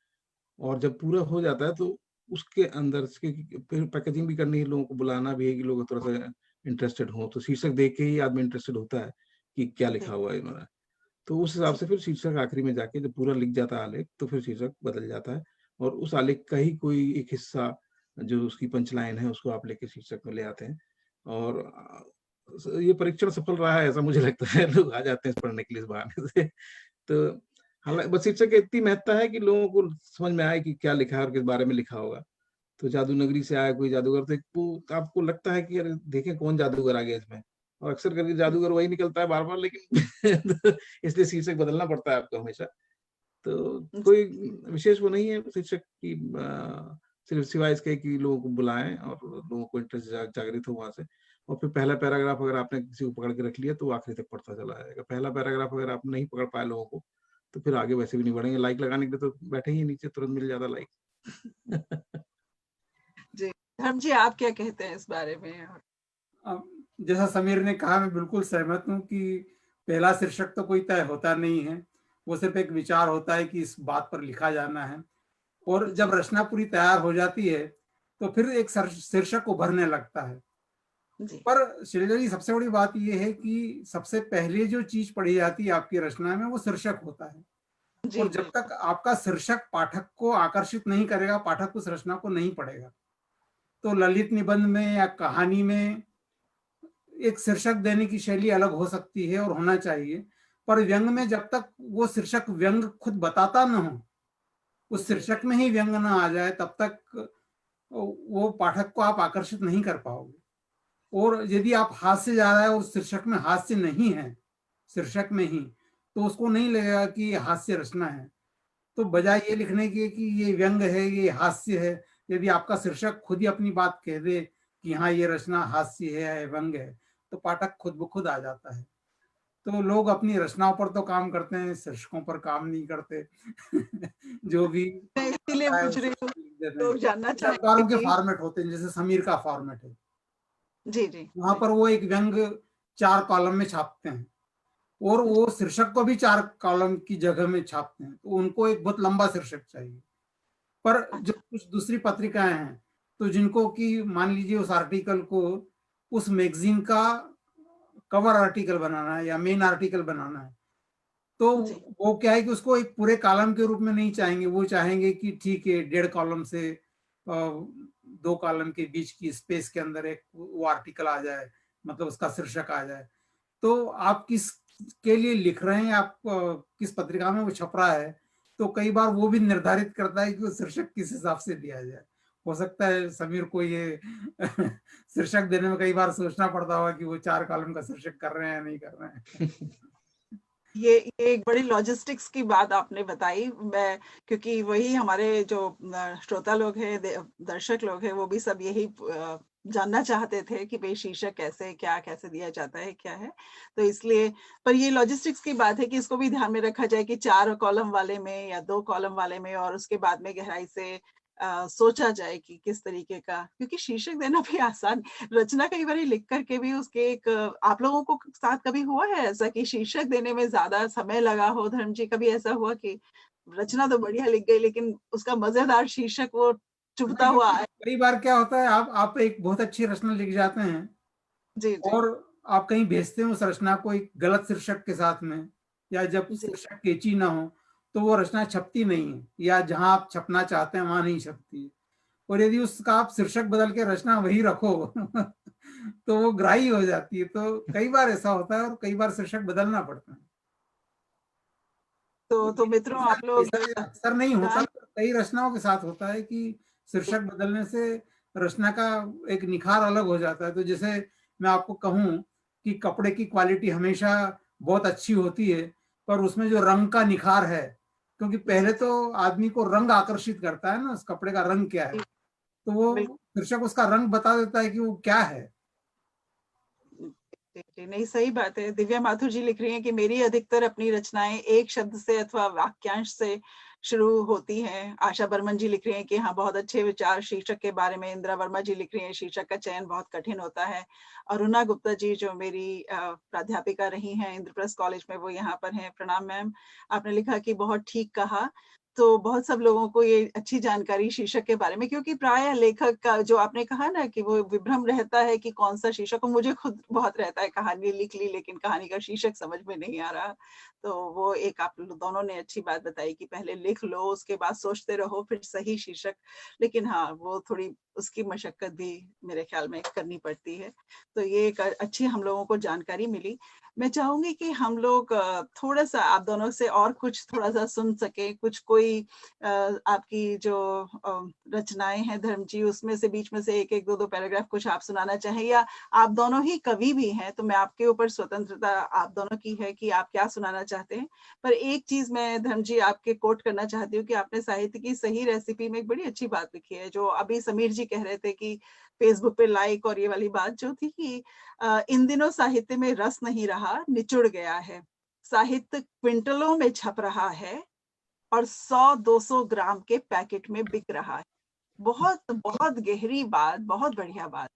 और जब पूरा हो जाता है तो उसके अंदर उसके फिर पैकेजिंग भी करनी है, लोगों को बुलाना भी है कि लोग थोड़ा-सा इंटरेस्टेड हों, तो शीर्षक देख के ही आदमी इंटरेस्टेड होता है कि क्या जी लिखा हुआ है इन्होंने। तो उस हिसाब जी से फिर शीर्षक आखिरी में जाके जब पूरा लिख जाता है आलेख, तो फिर शीर्षक बदल जाता है और उस आलेख का ही कोई एक हिस्सा जो उसकी पंच लाइन है, उसको आप लेके शीर्षक में ले आते हैं। और ये परीक्षण सफल रहा है ऐसा मुझे लगता है, लोग आ जाते हैं पढ़ने के लिए इस बहाने से। तो बस शीर्षक की इतनी महत्ता है कि लोगों को समझ में आए कि क्या लिखा है और किस बारे में लिखा होगा। तो जादू नगरी से आया कोई जादूगर, तो एक वो आपको लगता है कि अरे देखें कौन जादूगर आ गया इसमें, और अक्सर करके जादूगर वही निकलता है बार-बार, लेकिन इसलिए शीर्षक बदलना पड़ता है आपको हमेशा। तो कोई विशेष वो नहीं है शीर्षक की, सिर्फ सिवाय इसके कि लोगों को बुलाएँ और लोगों को इंटरेस्ट जागृत हो वहाँ से। और फिर पहला पैराग्राफ अगर आपने किसी को पकड़ के रख लिया तो वो आखिरी तक पढ़ता चला जाएगा। पहला पैराग्राफ अगर आप नहीं पकड़ पाए लोगों को, तो फिर आगे वैसे भी नहीं बढ़ेंगे। लाइक लगाने के लिए तो बैठे ही नीचे, तुरंत मिल जाता लाइक। जी धर्म जी आप क्या कहते हैं इस बारे में? अब जैसा समीर ने कहा, मैं बिल्कुल सहमत हूँ कि पहला शीर्षक तो कोई तय होता नहीं है, वो सिर्फ एक विचार होता है कि इस बात पर लिखा जाना है। और जी जब रचना पूरी तैयार हो जाती है तो फिर एक शीर्षक उभरने लगता है। जी पर शैलजा जी, सबसे बड़ी बात यह है कि सबसे पहले जो चीज पढ़ी जाती है आपकी रचना में वो शीर्षक होता है। जी और जब बिल्कुल तक आपका शीर्षक पाठक को आकर्षित नहीं करेगा, पाठक उस रचना को नहीं पढ़ेगा। तो ललित निबंध में या कहानी में एक शीर्षक देने की शैली अलग हो सकती है और होना चाहिए, पर व्यंग में जब तक वो शीर्षक व्यंग खुद बताता न हो, उस जी शीर्षक में ही व्यंग ना आ जाए, तब तक वो पाठक को आप आकर्षित नहीं कर पाओगे। और यदि आप हास्य जा रहा है और शीर्षक में हास्य नहीं है, शीर्षक में ही, तो उसको नहीं लगेगा कि ये हास्य रचना है। तो बजाय ये लिखने के कि ये व्यंग है, ये हास्य है, यदि आपका शीर्षक खुद ही अपनी बात कह दे कि हाँ ये रचना हास्य है या व्यंग है, तो पाठक खुद ब खुद आ जाता है। तो लोग अपनी रचनाओं पर तो काम करते हैं, शीर्षकों पर काम नहीं करते। जो भी मैं इसीलिए आता है पूछ उस रही हूँ, शीर्षक लिख देते हैं। लोग जानना जैसे चाहेंगे अखबारों के कि फॉर्मेट होते हैं, जैसे समीर का फॉर्मेट है, जी जी वहां जी पर वो एक व्यंग 4 कॉलम में छापते हैं और वो शीर्षक को भी 4 कॉलम की जगह में छापते हैं, तो उनको एक बहुत लंबा शीर्षक चाहिए। पर जो अच्छा कुछ दूसरी पत्रिकाएं हैं, तो जिनको कि मान लीजिए उस आर्टिकल को, उस मैगजीन का कवर आर्टिकल बनाना है या मेन आर्टिकल बनाना है, तो जी वो क्या है कि उसको एक पूरे कॉलम के रूप में नहीं चाहेंगे। वो चाहेंगे कि ठीक है, 1.5 कॉलम से 2 कॉलम के बीच की स्पेस के अंदर एक वो आर्टिकल आ जाए, मतलब उसका शीर्षक आ जाए। तो आप किस के लिए लिख रहे हैं, आप किस पत्रिका में वो छप रहा है, तो कई बार वो भी निर्धारित करता है कि वो शीर्षक किस हिसाब से दिया जाए। हो सकता है समीर को ये शीर्षक देने में कई बार सोचना पड़ता होगा कि वो 4 कॉलम का शीर्षक कर रहे हैं या नहीं कर रहे हैं। ये एक बड़ी लॉजिस्टिक्स की बात आपने बताई। मैं क्योंकि वही हमारे जो श्रोता लोग हैं, दर्शक लोग हैं, वो भी सब यही जानना चाहते थे कि भाई शीर्षक कैसे, क्या कैसे दिया जाता है, क्या है। तो इसलिए, पर ये लॉजिस्टिक्स की बात है कि इसको भी ध्यान में रखा जाए कि 4 कॉलम वाले में या 2 कॉलम वाले में, और उसके बाद में गहराई से सोचा जाए कि किस तरीके का, क्योंकि शीर्षक देना भी आसान, रचना कई बार लिख करके भी उसके एक, आप लोगों को साथ कभी हुआ है ऐसा कि शीर्षक देने में ज्यादा समय लगा हो? धर्म जी कभी ऐसा हुआ कि रचना तो बढ़िया लिख गई लेकिन उसका मजेदार शीर्षक वो चुभता नहीं, हुआ क्योंकि आए? कई बार क्या होता है, आप एक बहुत अच्छी रचना लिख जाते हैं जी जी और आप कहीं भेजते हैं उस रचना को एक गलत शीर्षक के साथ में, या जब जी शीर्षक कैची ना हो, तो वो रचना छपती नहीं है, या जहां आप छपना चाहते हैं वहां नहीं छपती है। और यदि उसका आप शीर्षक बदल के रचना वही रखो तो वो ग्राही हो जाती है। तो कई बार ऐसा होता है और कई बार शीर्षक बदलना पड़ता है। तो मित्रों आप लोग अक्सर नहीं होता, ध्यान पर कई रचनाओं के साथ होता है कि शीर्षक बदलने से रचना का एक निखार अलग हो जाता है। तो जैसे मैं आपको कहूँ कि कपड़े की क्वालिटी हमेशा बहुत अच्छी होती है, पर उसमें जो रंग का निखार है, क्योंकि पहले तो आदमी को रंग आकर्षित करता है ना, उस कपड़े का रंग क्या है, तो वो बिल्कुल। शीर्षक उसका रंग बता देता है कि वो क्या है। जी, नहीं, सही बात है। दिव्या माथुर जी लिख रही हैं कि मेरी अधिकतर अपनी रचनाएं एक शब्द से अथवा वाक्यांश से शुरू होती हैं। आशा बर्मन जी लिख रही हैं कि हाँ, बहुत अच्छे विचार शीर्षक के बारे में। इंदिरा वर्मा जी लिख रही हैं शीर्षक का चयन बहुत कठिन होता है। अरुणा गुप्ता जी जो मेरी प्राध्यापिका रही हैं इंद्रप्रस्थ कॉलेज में, वो यहाँ पर हैं। प्रणाम मैम। आपने लिखा कि बहुत ठीक कहा। तो बहुत सब लोगों को ये अच्छी जानकारी शीर्षक के बारे में, क्योंकि प्राय लेखक का जो आपने कहा ना कि वो विभ्रम रहता है कि कौन सा शीर्षक, और मुझे खुद बहुत रहता है, कहानी लिख ली लेकिन कहानी का शीर्षक समझ में नहीं आ रहा। तो वो एक आप दोनों ने अच्छी बात बताई कि पहले लिख लो, उसके बाद सोचते रहो, फिर सही शीर्षक। लेकिन हाँ, वो थोड़ी उसकी मशक्कत भी मेरे ख्याल में करनी पड़ती है। तो ये एक अच्छी हम लोगों को जानकारी मिली। मैं चाहूंगी कि हम लोग थोड़ा सा आप दोनों से और कुछ थोड़ा सा सुन सके, कुछ कोई आपकी जो रचनाएं हैं धर्म जी, उसमें से बीच में से एक एक दो दो पैराग्राफ कुछ आप सुनाना चाहें, या आप दोनों ही कवि भी हैं तो मैं आपके ऊपर स्वतंत्रता आप दोनों की है कि आप क्या सुनाना चाहते हैं। पर एक चीज मैं धर्म जी आपके कोट करना चाहती हूँ कि आपने साहित्य की सही रेसिपी में एक बड़ी अच्छी बात लिखी है, जो अभी समीर जी कह रहे थे कि फेसबुक पे लाइक और ये वाली बात जो थी कि इन दिनों साहित्य में रस नहीं रहा, निचुड़ गया है। साहित्य क्विंटलों में छप रहा है और 100-200 ग्राम के पैकेट में बिक रहा है। बहुत बहुत गहरी बात, बहुत बढ़िया बात।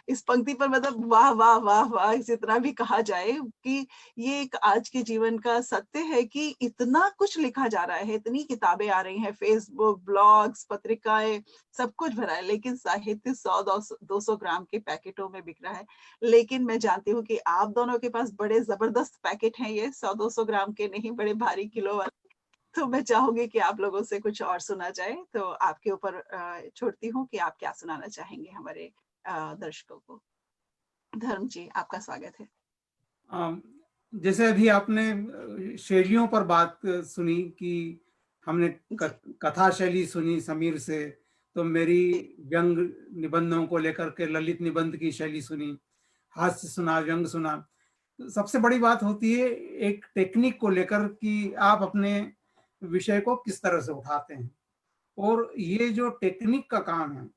इस पंक्ति पर मतलब वाह वाह वाह वाह जितना भी कहा जाए कि ये एक आज के जीवन का सत्य है कि इतना कुछ लिखा जा रहा है, इतनी किताबें आ रही हैं, फेसबुक, ब्लॉग्स, पत्रिकाएं, सब कुछ भरा है, लेकिन साहित्य 100-200 ग्राम के पैकेटों में बिक रहा है। लेकिन मैं जानती हूँ कि आप दोनों के पास बड़े जबरदस्त पैकेट हैं, ये 100-200 ग्राम के नहीं, बड़े भारी किलो वाले। तो मैं चाहूंगी कि आप लोगों से कुछ और सुना जाए, तो आपके ऊपर छोड़ती हूँ कि आप क्या सुनाना चाहेंगे हमारे दर्शकों को। धर्म जी, आपका स्वागत है। अम, जैसे अभी आपने शैलियों पर बात सुनी कि हमने जी कथा शैली सुनी समीर से, तो मेरी जी व्यंग निबंधों को लेकर के ललित निबंध की शैली सुनी, हास्य सुना, व्यंग सुना। तो सबसे बड़ी बात होती है एक टेक्निक को लेकर कि आप अपने विषय को किस तरह से उठाते हैं, और ये जो टेक्निक का काम है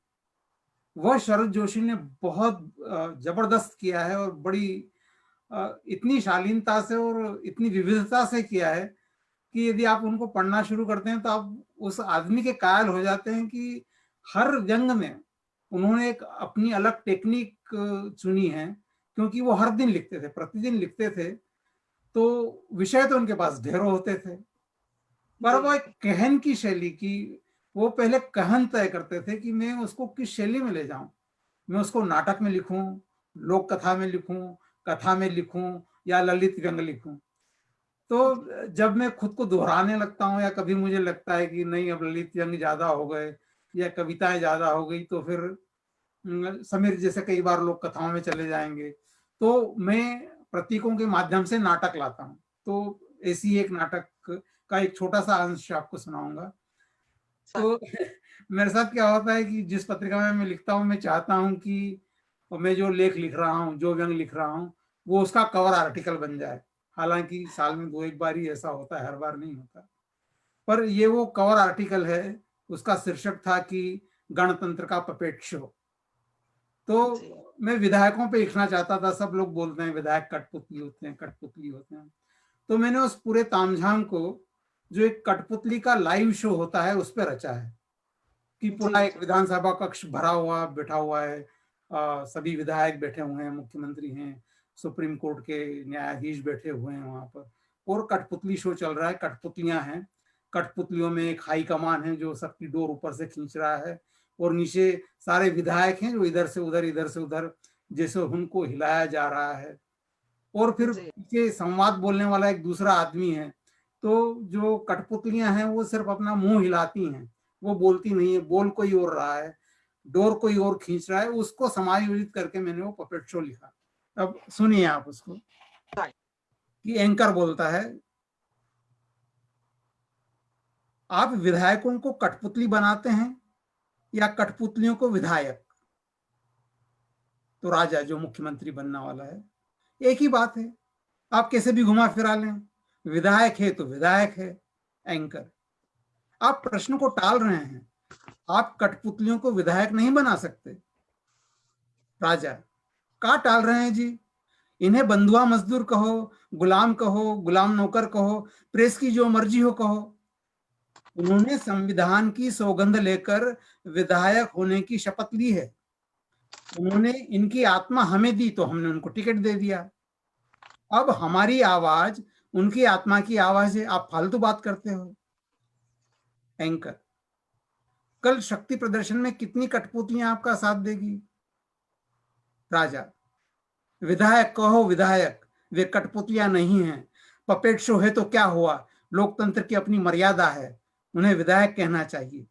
वह शरद जोशी ने बहुत जबरदस्त किया है, और बड़ी इतनी शालीनता से और इतनी विविधता से किया है कि यदि आप उनको पढ़ना शुरू करते हैं तो आप उस आदमी के कायल हो जाते हैं कि हर व्यंग में उन्होंने एक अपनी अलग टेक्निक चुनी है, क्योंकि वो हर दिन लिखते थे, प्रतिदिन लिखते थे। तो विषय तो उनके पास ढेरों होते थे, पर जी वो एक कहन की शैली की, वो पहले कहन तय करते थे कि मैं उसको किस शैली में ले जाऊं। मैं उसको नाटक में लिखूं, लोक कथा में लिखूं, कथा में लिखूं, या ललित व्यंग लिखूं। तो जब मैं खुद को दोहराने लगता हूँ, या कभी मुझे लगता है कि नहीं अब ललित व्यंग ज्यादा हो गए या कविताएं ज्यादा हो गई, तो फिर समीर जैसे कई बार लोग कथाओं में चले जाएंगे, तो मैं प्रतीकों के माध्यम से नाटक लाता हूँ। तो ऐसी एक नाटक का एक छोटा सा अंश आपको सुनाऊंगा। तो मेरे साथ क्या होता है कि जिस पत्रिका में मैं लिखता हूँ, मैं चाहता हूँ कि मैं जो लेख लिख रहा हूँ, जो व्यंग लिख रहा हूँ, वो उसका कवर आर्टिकल बन जाए। हालांकि साल में 2 एक बार ही ऐसा होता है, हर बार नहीं होता, पर ये वो कवर आर्टिकल है। उसका शीर्षक था कि गणतंत्र का पपेट शो। जी तो मैं विधायकों पे लिखना चाहता था। सब लोग बोलते हैं विधायक कठपुतली होते हैं, कठपुतली होते हैं। तो मैंने उस पूरे तामझाम को, जो एक कठपुतली का लाइव शो होता है, उस पर रचा है कि जी पूरा एक जी विधानसभा कक्ष भरा हुआ बैठा हुआ है, सभी विधायक बैठे हुए हैं, मुख्यमंत्री हैं, सुप्रीम कोर्ट के न्यायाधीश बैठे हुए हैं वहां पर, और कठपुतली शो चल रहा है। कठपुतलियां हैं, कठपुतलियों में एक हाई कमान है जो सबकी डोर ऊपर से खींच रहा है, और नीचे सारे विधायक हैं जो इधर से उधर, इधर से उधर जैसे उनको हिलाया जा रहा है। और फिर जी पीछे संवाद बोलने वाला एक दूसरा आदमी है। तो जो कठपुतलियां हैं वो सिर्फ अपना मुंह हिलाती हैं, वो बोलती नहीं है, बोल कोई और रहा है, डोर कोई और खींच रहा है। उसको समायोजित करके मैंने वो पपेट शो लिखा। अब सुनिए आप उसको, कि एंकर बोलता है, आप विधायकों को कठपुतली बनाते हैं या कठपुतलियों को विधायक? तो राजा जो मुख्यमंत्री बनने वाला है, एक ही बात है, आप कैसे भी घुमा फिरा लें, विधायक है तो विधायक है। एंकर, आप प्रश्न को टाल रहे हैं, आप कठपुतलियों को विधायक नहीं बना सकते। राजा, कहाँ टाल रहे हैं जी, इन्हें बंधुआ मजदूर कहो, गुलाम नौकर कहो, प्रेस की जो मर्जी हो कहो। उन्होंने संविधान की सौगंध लेकर विधायक होने की शपथ ली है। उन्होंने इनकी आत्मा हमें दी तो हमने उनको टिकट दे दिया। अब हमारी आवाज उनकी आत्मा की आवाज है, आप फालतू बात करते हो। एंकर, कल शक्ति प्रदर्शन में कितनी कठपुतलियां आपका साथ देगी। राजा, विधायक कहो विधायक, वे कठपुतलियां नहीं हैं। पपेट शो है तो क्या हुआ, लोकतंत्र की अपनी मर्यादा है, उन्हें विधायक कहना चाहिए।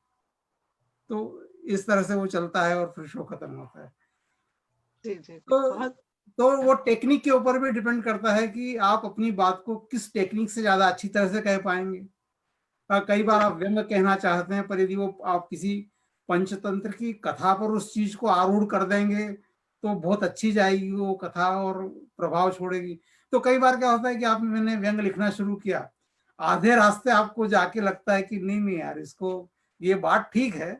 तो इस तरह से वो चलता है और फिर शो खत्म होता है। जी जी तो वो टेक्निक के ऊपर भी डिपेंड करता है कि आप अपनी बात को किस टेक्निक से ज्यादा अच्छी तरह से कह पाएंगे। कई बार आप व्यंग कहना चाहते हैं, पर यदि वो आप किसी पंचतंत्र की कथा पर उस चीज को आरूढ़ कर देंगे तो बहुत अच्छी जाएगी वो कथा और प्रभाव छोड़ेगी। तो कई बार क्या होता है कि मैंने व्यंग लिखना शुरू किया, आधे रास्ते आपको जाके लगता है कि नहीं यार, इसको ये बात ठीक है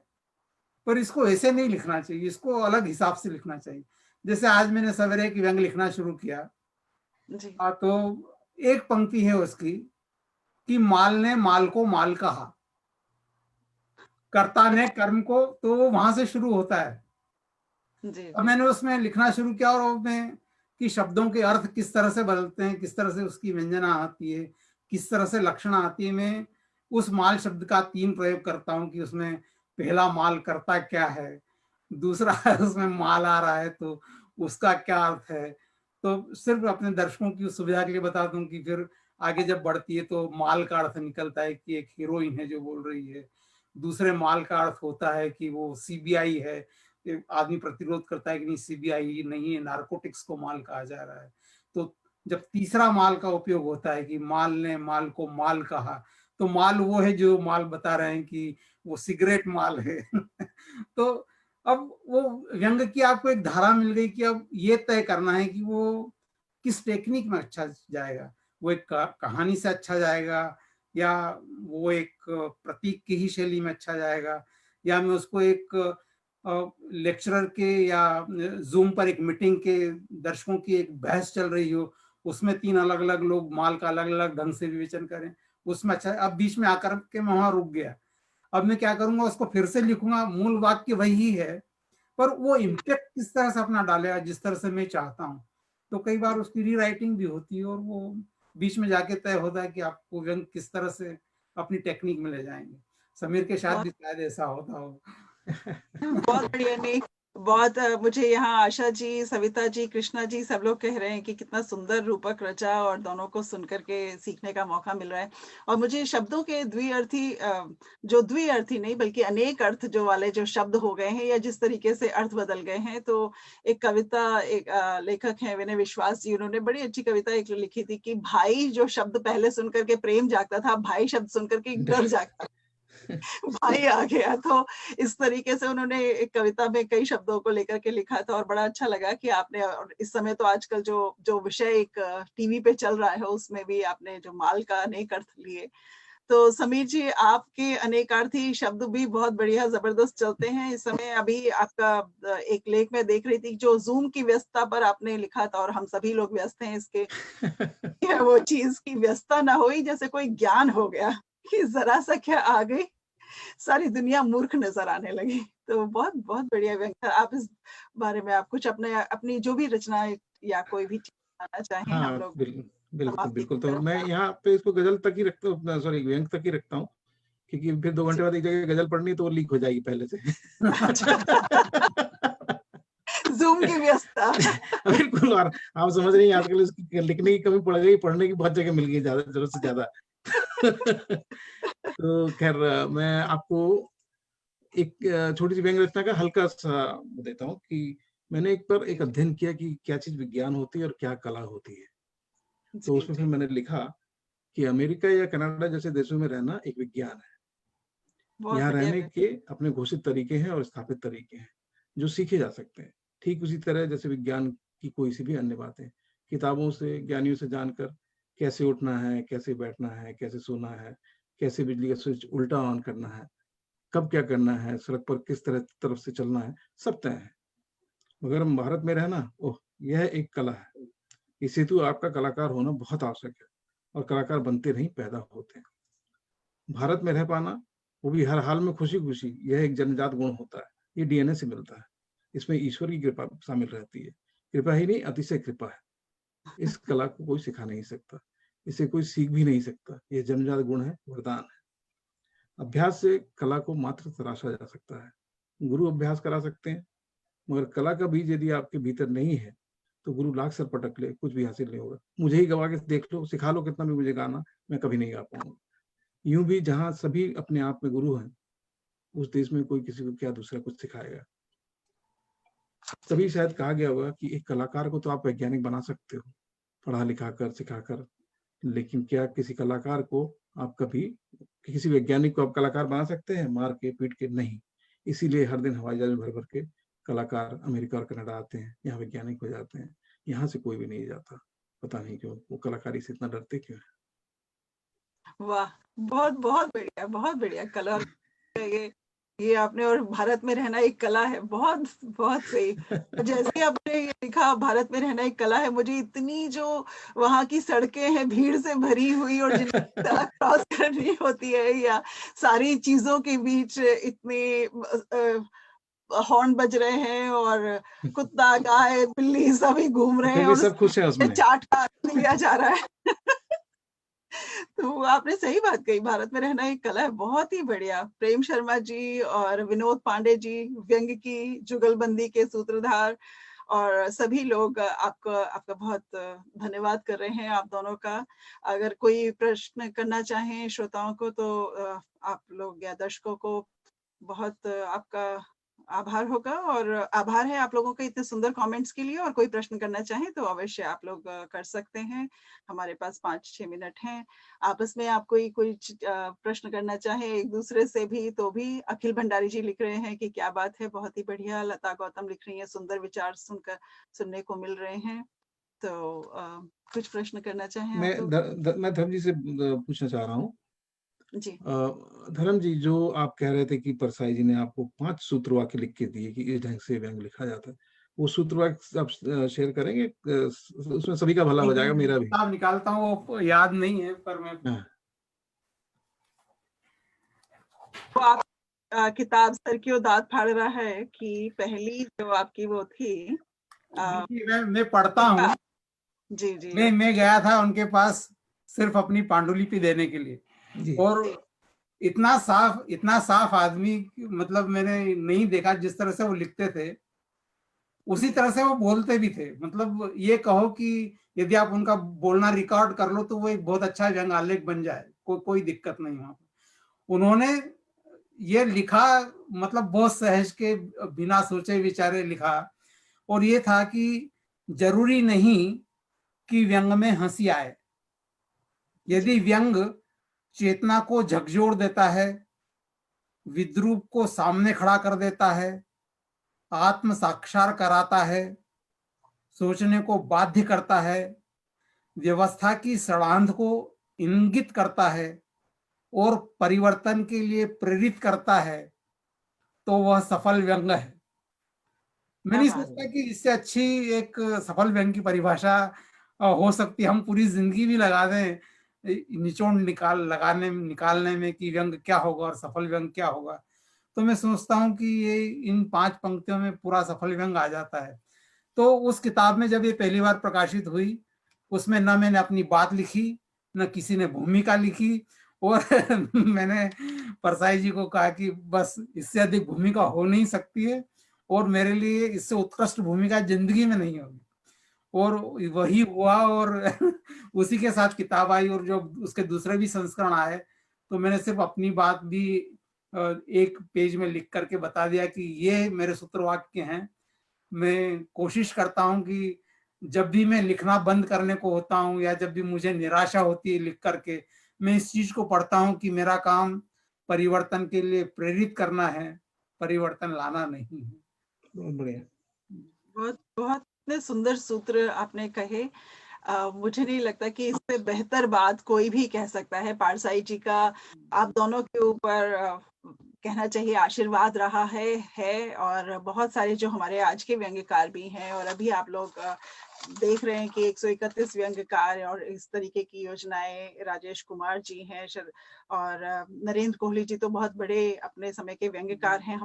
पर इसको ऐसे नहीं लिखना चाहिए, इसको अलग हिसाब से लिखना चाहिए। जैसे आज मैंने सवेरे की व्यंग लिखना शुरू किया जी। तो एक पंक्ति है उसकी कि माल ने माल को माल कहा, कर्ता ने कर्म को, तो वो वहां से शुरू होता है। जी अब मैंने उसमें लिखना शुरू किया और उसमें कि शब्दों के अर्थ किस तरह से बदलते हैं, किस तरह से उसकी व्यंजना आती है, किस तरह से लक्षण आती है। मैं उस माल शब्द का 3 प्रयोग करता हूँ कि उसमें पहला माल कर्ता क्या है, दूसरा उसमें माल आ रहा है तो उसका क्या अर्थ है। तो सिर्फ अपने दर्शकों की सुविधा के लिए बता दूं कि फिर आगे जब बढ़ती है तो माल का अर्थ निकलता है कि एक हीरोइन है जो बोल रही है, दूसरे माल का अर्थ होता है कि वो सीबीआई है, आदमी प्रतिरोध करता है कि नहीं सीबीआई नहीं है, नारकोटिक्स को माल कहा जा रहा है। तो जब तीसरा माल का उपयोग होता है कि माल ने माल को माल कहा, तो माल वो है जो माल बता रहे हैं कि वो सिगरेट माल है। तो अब वो व्यंग की आपको एक धारा मिल गई कि अब ये तय करना है कि वो किस टेक्निक में अच्छा जाएगा। वो एक कहानी से अच्छा जाएगा, या वो एक प्रतीक की ही शैली में अच्छा जाएगा, या मैं उसको एक लेक्चरर के या जूम पर एक मीटिंग के दर्शकों की एक बहस चल रही हो, उसमें 3 अलग अलग लोग माल का अलग अलग ढंग से विवेचन करें, उसमें अच्छा। अब बीच में आकर के मैं वहां रुक गया, अब मैं क्या करूंगा, उसको फिर से लिखूंगा, मूल वाक्य वही है पर वो इम्पैक्ट किस तरह से अपना डालेगा जिस तरह से मैं चाहता हूँ। तो कई बार उसकी रीराइटिंग भी होती है और वो बीच में जाके तय होता है कि आपको व्यंग किस तरह से अपनी टेक्निक में ले जाएंगे। समीर के साथ भी शायद ऐसा होता हो। बहुत बढ़िया। नहीं, बहुत मुझे यहाँ आशा जी, सविता जी, कृष्णा जी सब लोग कह रहे हैं कि कितना सुंदर रूपक रचा और दोनों को सुनकर के सीखने का मौका मिल रहा है। और मुझे शब्दों के द्विअर्थी जो द्विअर्थी नहीं बल्कि अनेक अर्थ जो वाले जो शब्द हो गए हैं या जिस तरीके से अर्थ बदल गए हैं, तो एक कविता, एक लेखक है विनय विश्वास जी, उन्होंने बड़ी अच्छी कविता एक लिखी थी कि भाई जो शब्द पहले सुनकर के प्रेम जागता था, भाई शब्द सुनकर के डर जागता भाई आ गया। तो इस तरीके से उन्होंने एक कविता में कई शब्दों को लेकर के लिखा था और बड़ा अच्छा लगा कि आपने, और इस समय तो आजकल जो विषय एक टीवी पे चल रहा है उसमें भी आपने जो माल का अनेक अर्थ लिए। तो समीर जी, आपके अनेकार्थी शब्द भी बहुत बढ़िया जबरदस्त चलते हैं इस समय। अभी आपका एक लेख में देख रही थी जो जूम की व्यस्तता पर आपने लिखा था, और हम सभी लोग व्यस्त हैं इसके वो चीज की व्यस्तता ना हुई जैसे कोई ज्ञान हो गया कि जरा सा क्या आ गई, सारी दुनिया मूर्ख नजर आने लगी। तो बहुत बहुत बढ़िया व्यंग था। आप इस बारे में आप कुछ अपनी जो भी रचना या कोई भी चीज बताना चाहें, हम हाँ, लोग बिल्कुल, समाप्ति की बिल्कुल। तो तरफ मैं जा यहाँ पे इसको गज़ल तक ही रखता हूँ, सॉरी व्यंग तक ही रखता हूँ, क्योंकि फिर 2 घंटे जी। बाद एक जगह गज़ल पढ़नी तो वो लीक हो जाएगी पहले से। अच्छा। जूम की व्यस्तता। बिल्कुल। और आप समझ रही हैं आजकल इसकी लिखने की कमी पड़ गई, पढ़ने की बहुत जगह मिल गई ज़्यादा, ज़रूरत से ज़्यादा। तो खैर मैं आपको एक छोटी-सी व्यंग रचना का हल्का-सा देता हूँ कि मैंने एक बार एक अध्ययन किया कि क्या चीज़ विज्ञान होती है और क्या कला होती है। तो जी उसमें फिर जी मैंने लिखा कि अमेरिका या कनाडा जैसे देशों में रहना एक विज्ञान है। बहुत यहाँ बढ़िया रहने व्यंग। के अपने घोषित तरीके हैं और स्थापित तरीके हैं, जो सीखे जा सकते हैं। ठीक उसी तरह जैसे विज्ञान की कोई सी भी अन्य बातें, किताबों से, ज्ञानियों से जानकर कैसे उठना है, कैसे बैठना है, कैसे सोना है, कैसे बिजली का स्विच उल्टा ऑन करना है, कब क्या करना है, सड़क पर किस तरफ से चलना है, सब तय है। मगर हम भारत में रहना, ओह! यह एक कला है। इस हेतु आपका कलाकार होना बहुत आवश्यक है और कलाकार बनते नहीं, पैदा होते हैं। भारत में रह पाना, वो भी हर हाल में खुशी-खुशी, यह एक जन्मजात गुण होता है। ये डीएनए से मिलता है। इसमें ईश्वर की कृपा शामिल रहती है। कृपा ही नहीं, अतिशय कृपा है। इस कला को कोई सिखा नहीं सकता। इसे कोई सीख भी नहीं सकता। ये जन्मजात गुण है, वरदान है। अभ्यास से कला को मात्र तराशा जा सकता है। गुरु अभ्यास करा सकते हैं, मगर कला का बीज यदि आपके भीतर नहीं है, तो गुरु लाख सर पटक ले, कुछ भी हासिल नहीं होगा। मुझे ही गवा के देख लो, सिखा लो कितना भी मुझे गाना, मैं कभी नहीं गा पाऊँगा। यूँ भी जहाँ सभी अपने आप में गुरु हैं, उस देश में कोई किसी को क्या दूसरा कुछ सिखाएगा। तभी शायद कहा गया होगा कि एक कलाकार को तो आप वैज्ञानिक बना सकते हो, पढ़ा-लिखा कर, सिखाकर, लेकिन क्या किसी कलाकार को आप कभी किसी वैज्ञानिक को आप कलाकार बना सकते हैं मार के, पीट के? नहीं। इसीलिए हर दिन हवाई जहाज में भर-भर के कलाकार अमेरिका और कनाडा आते हैं, यहाँ वैज्ञानिक हो जाते हैं। यहाँ से कोई भी नहीं जाता। पता नहीं क्यों? वो कलाकारी से इतना डरते क्यों हैं? वाह! बहुत बढ़िया कला ये आपने, और भारत में रहना एक कला है। बहुत बहुत सही। और जैसे ही आपने ये लिखा भारत में रहना एक कला है, मुझे इतनी जो वहाँ की सड़कें हैं भीड़ से भरी हुई, और जिनकी सड़क क्रॉस करनी होती है, या सारी चीजों के बीच इतने हॉर्न बज रहे हैं, और कुत्ता, गाय, बिल्ली सभी घूम रहे फिर हैं, भी और सब खुश हैं उसमें। चाट का आनंद लिया जा रहा है। तो आपने सही बात कही, भारत में रहना एक कला है। बहुत ही बढ़िया। प्रेम शर्मा जी और विनोद पांडे जी, व्यंग की जुगलबंदी के सूत्रधार, और सभी लोग आपका बहुत धन्यवाद कर रहे हैं, आप दोनों का। अगर कोई प्रश्न करना चाहें श्रोताओं को, तो आप लोग या दर्शकों को बहुत आपका आभार होगा, और आभार है आप लोगों के इतने सुंदर कमेंट्स के लिए। और कोई प्रश्न करना चाहें तो अवश्य आप लोग कर सकते हैं। हमारे पास 5-6 मिनट हैं। आपस में आप कोई प्रश्न करना चाहें एक दूसरे से भी, तो भी। अखिल भंडारी जी लिख रहे हैं कि क्या बात है, बहुत ही बढ़िया। लता गौतम लिख रही हैं, सुंदर विचार सुनने को मिल रहे हैं। तो कुछ प्रश्न करना चाहें आप लोग? मैं धर्म जी से पूछना चाह रहा हूँ। जी। धर्म जी, जो आप कह रहे थे कि परसाई जी ने आपको 5 सूत्र वाक्य लिख के दिए कि इस ढंग से व्यंग लिखा जाता है। वो सूत्र वाक्य आप शेयर करेंगे? उसमें सभी का भला हो जाएगा, मेरा भी। किताब निकालता हूँ, वो याद नहीं है, पर मैं हाँ। तो आप किताब सर क्यों दांत फाड़ रहा है कि पहली जो आपकी वो थी। देखिए, मैं पढ़ता हूँ। जी जी। मैं गया था उनके पास सिर्फ अपनी पांडुलिपि देने के लिए, जी। और इतना साफ आदमी, मतलब मैंने नहीं देखा। जिस तरह से वो लिखते थे, उसी तरह से वो बोलते भी थे। मतलब ये कहो कि यदि आप उनका बोलना रिकॉर्ड कर लो, तो वो एक बहुत अच्छा व्यंग आलेख बन जाए। कोई दिक्कत नहीं वहां पर। उन्होंने ये लिखा, मतलब बहुत सहज के, बिना सोचे विचारे लिखा। और ये था कि जरूरी नहीं कि व्यंग में हंसी आए। यदि व्यंग चेतना को झकझोर देता है, विद्रूप को सामने खड़ा कर देता है, आत्म साक्षार कराता है, सोचने को बाध्य करता है, व्यवस्था की षड्यंत्र को इंगित करता है, और परिवर्तन के लिए प्रेरित करता है, तो वह सफल व्यंग है। मैं नहीं सोचता कि इससे अच्छी एक सफल व्यंग की परिभाषा हो सकती है। हम पूरी जिंदगी भी लगा दें निचोड़ निकालने में कि व्यंग क्या होगा और सफल व्यंग क्या होगा, तो मैं सोचता हूँ कि ये इन 5 पंक्तियों में पूरा सफल व्यंग आ जाता है। तो उस किताब में जब ये पहली बार प्रकाशित हुई, उसमें न मैंने अपनी बात लिखी, न किसी ने भूमिका लिखी, और मैंने परसाई जी को कहा कि बस इससे अधिक भूमिका हो नहीं सकती है, और मेरे लिए इससे उत्कृष्ट भूमिका जिंदगी में नहीं होगी। और वही हुआ, और उसी के साथ किताब आई। और जो उसके दूसरे भी संस्करण आए, तो मैंने सिर्फ अपनी बात भी एक पेज में लिख करके बता दिया कि ये मेरे सूत्रवाक्य हैं। मैं कोशिश करता हूँ कि जब भी मैं लिखना बंद करने को होता हूँ, या जब भी मुझे निराशा होती है लिख करके, मैं इस चीज को पढ़ता हूँ कि मेरा काम परिवर्तन के लिए प्रेरित करना है, परिवर्तन लाना नहीं है। बहुत बढ़िया। बहुत बहुत इतने सुंदर सूत्र आपने कहे। मुझे नहीं लगता कि इससे बेहतर बात कोई भी कह सकता है। पारसाई जी का आप दोनों के ऊपर कहना चाहिए आशीर्वाद रहा है। और बहुत सारे जो हमारे आज के व्यंग्यकार भी हैं, और अभी आप लोग देख रहे हैं कि 131 व्यंग्यकार और इस तरीके की योजनाएं राजेश कुमार जी हैं, और नरेंद्र कोहली जी तो बहुत बड़े अपने समय के व्यंग्यकार हैं,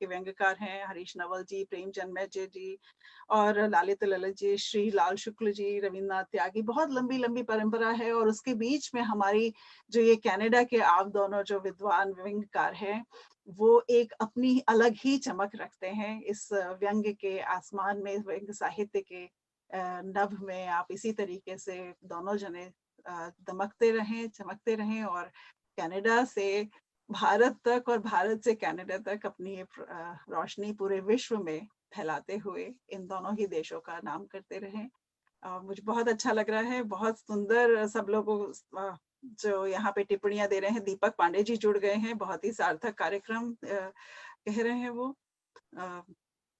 के व्यंग्यकार हैं, हरीश नवल जी, प्रेमचंद मैजे जी, और लालित ललित जी, श्री लाल शुक्ल जी, रविन्द्रनाथ त्यागी। बहुत लंबी लंबी परंपरा है। और उसके बीच में हमारी जो ये कनाडा के आप दोनों जो विद्वान व्यंग्यकार हैं, वो एक अपनी अलग ही चमक रखते हैं इस व्यंग्य के आसमान में, व्यंग्य साहित्य के नभ में। आप इसी तरीके से दोनों जने दमकते रहें, चमकते रहें, और कनाडा से भारत तक और भारत से कनाडा तक अपनी रोशनी पूरे विश्व में फैलाते हुए इन दोनों ही देशों का नाम करते रहें। मुझे बहुत अच्छा लग रहा है। बहुत सुंदर सब लोगों जो यहाँ पे टिप्पणियां दे रहे हैं। दीपक पांडे जी जुड़ गए हैं, बहुत ही सार्थक कार्यक्रम कह रहे हैं वो।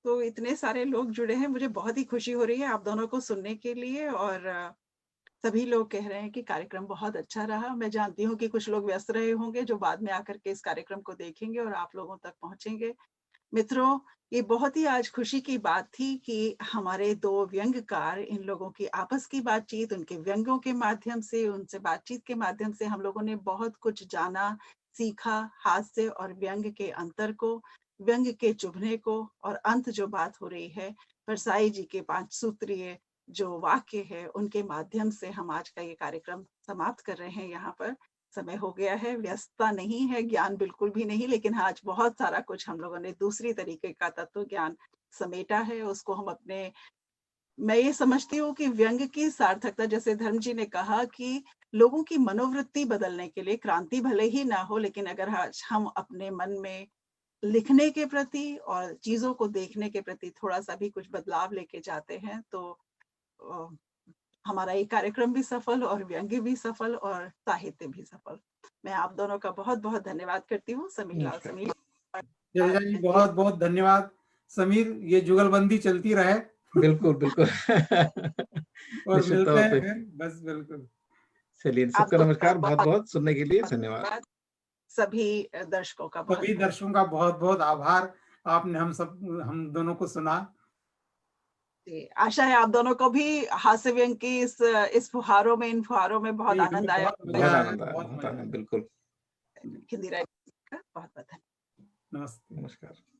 तो इतने सारे लोग जुड़े हैं, मुझे बहुत ही खुशी हो रही है आप दोनों को सुनने के लिए। और सभी लोग कह रहे हैं कि कार्यक्रम बहुत अच्छा रहा। मैं जानती हूँ कि कुछ लोग व्यस्त रहे होंगे जो बाद में आकर के इस कार्यक्रम को देखेंगे और आप लोगों तक पहुंचेंगे। मित्रों, ये बहुत ही आज खुशी की बात थी कि हमारे दो व्यंग्यकार, इन लोगों की आपस की बातचीत, उनके व्यंग्यों के माध्यम से, उनसे बातचीत के माध्यम से हम लोगों ने बहुत कुछ जाना, सीखा। हास्य और व्यंग्य के अंतर को, व्यंग्य के चुभने को, और अंत जो बात हो रही है परसाई जी के 5 सूत्रीय जो वाक्य है, उनके माध्यम से हम आज का ये कार्यक्रम समाप्त कर रहे हैं। यहाँ पर समय हो गया है, व्यस्तता नहीं है, ज्ञान बिल्कुल भी नहीं, लेकिन आज बहुत सारा कुछ हम लोगों ने दूसरी तरीके का तत्व ज्ञान समेटा है। उसको हम अपने, मैं ये समझती हूँ कि व्यंग्य की सार्थकता, जैसे धर्म जी ने कहा कि लोगों की मनोवृत्ति बदलने के लिए क्रांति भले ही ना हो, लेकिन अगर आज हम अपने मन में लिखने के प्रति और चीजों को देखने के प्रति थोड़ा सा भी कुछ बदलाव लेके जाते हैं, तो हमारा ये कार्यक्रम भी सफल, और व्यंग्य भी सफल, और साहित्य भी सफल। मैं आप दोनों का बहुत बहुत धन्यवाद करती हूँ। समीर लाल, समीर जडेजा जी बहुत बहुत धन्यवाद। समीर, ये जुगलबंदी चलती रहे। बिल्कुल बिल्कुल। और निश्चित मिलते तौर हैं पे। फिर, बस बिल्कुल। चलिए, आप सबका दोनों का नमस्कार, बहुत बहुत सुनने के लिए धन्यवाद। सभी दर्शकों का बहुत सभी दर्शकों का बहुत बहुत आभार, आपने हम दोनों को सुना। आशा है आप दोनों को भी हास्य व्यंग की इस फुहारों में, इन फुहारों में बहुत हमें आनंद आया। बहुत बहुत मजा आया, आनंद आया, बहुत बहुत मजा आनंद, आया। बिल्कुल। हिंदी राइट का बहुत बहुत धन्यवाद। नमस्ते। नमस्कार।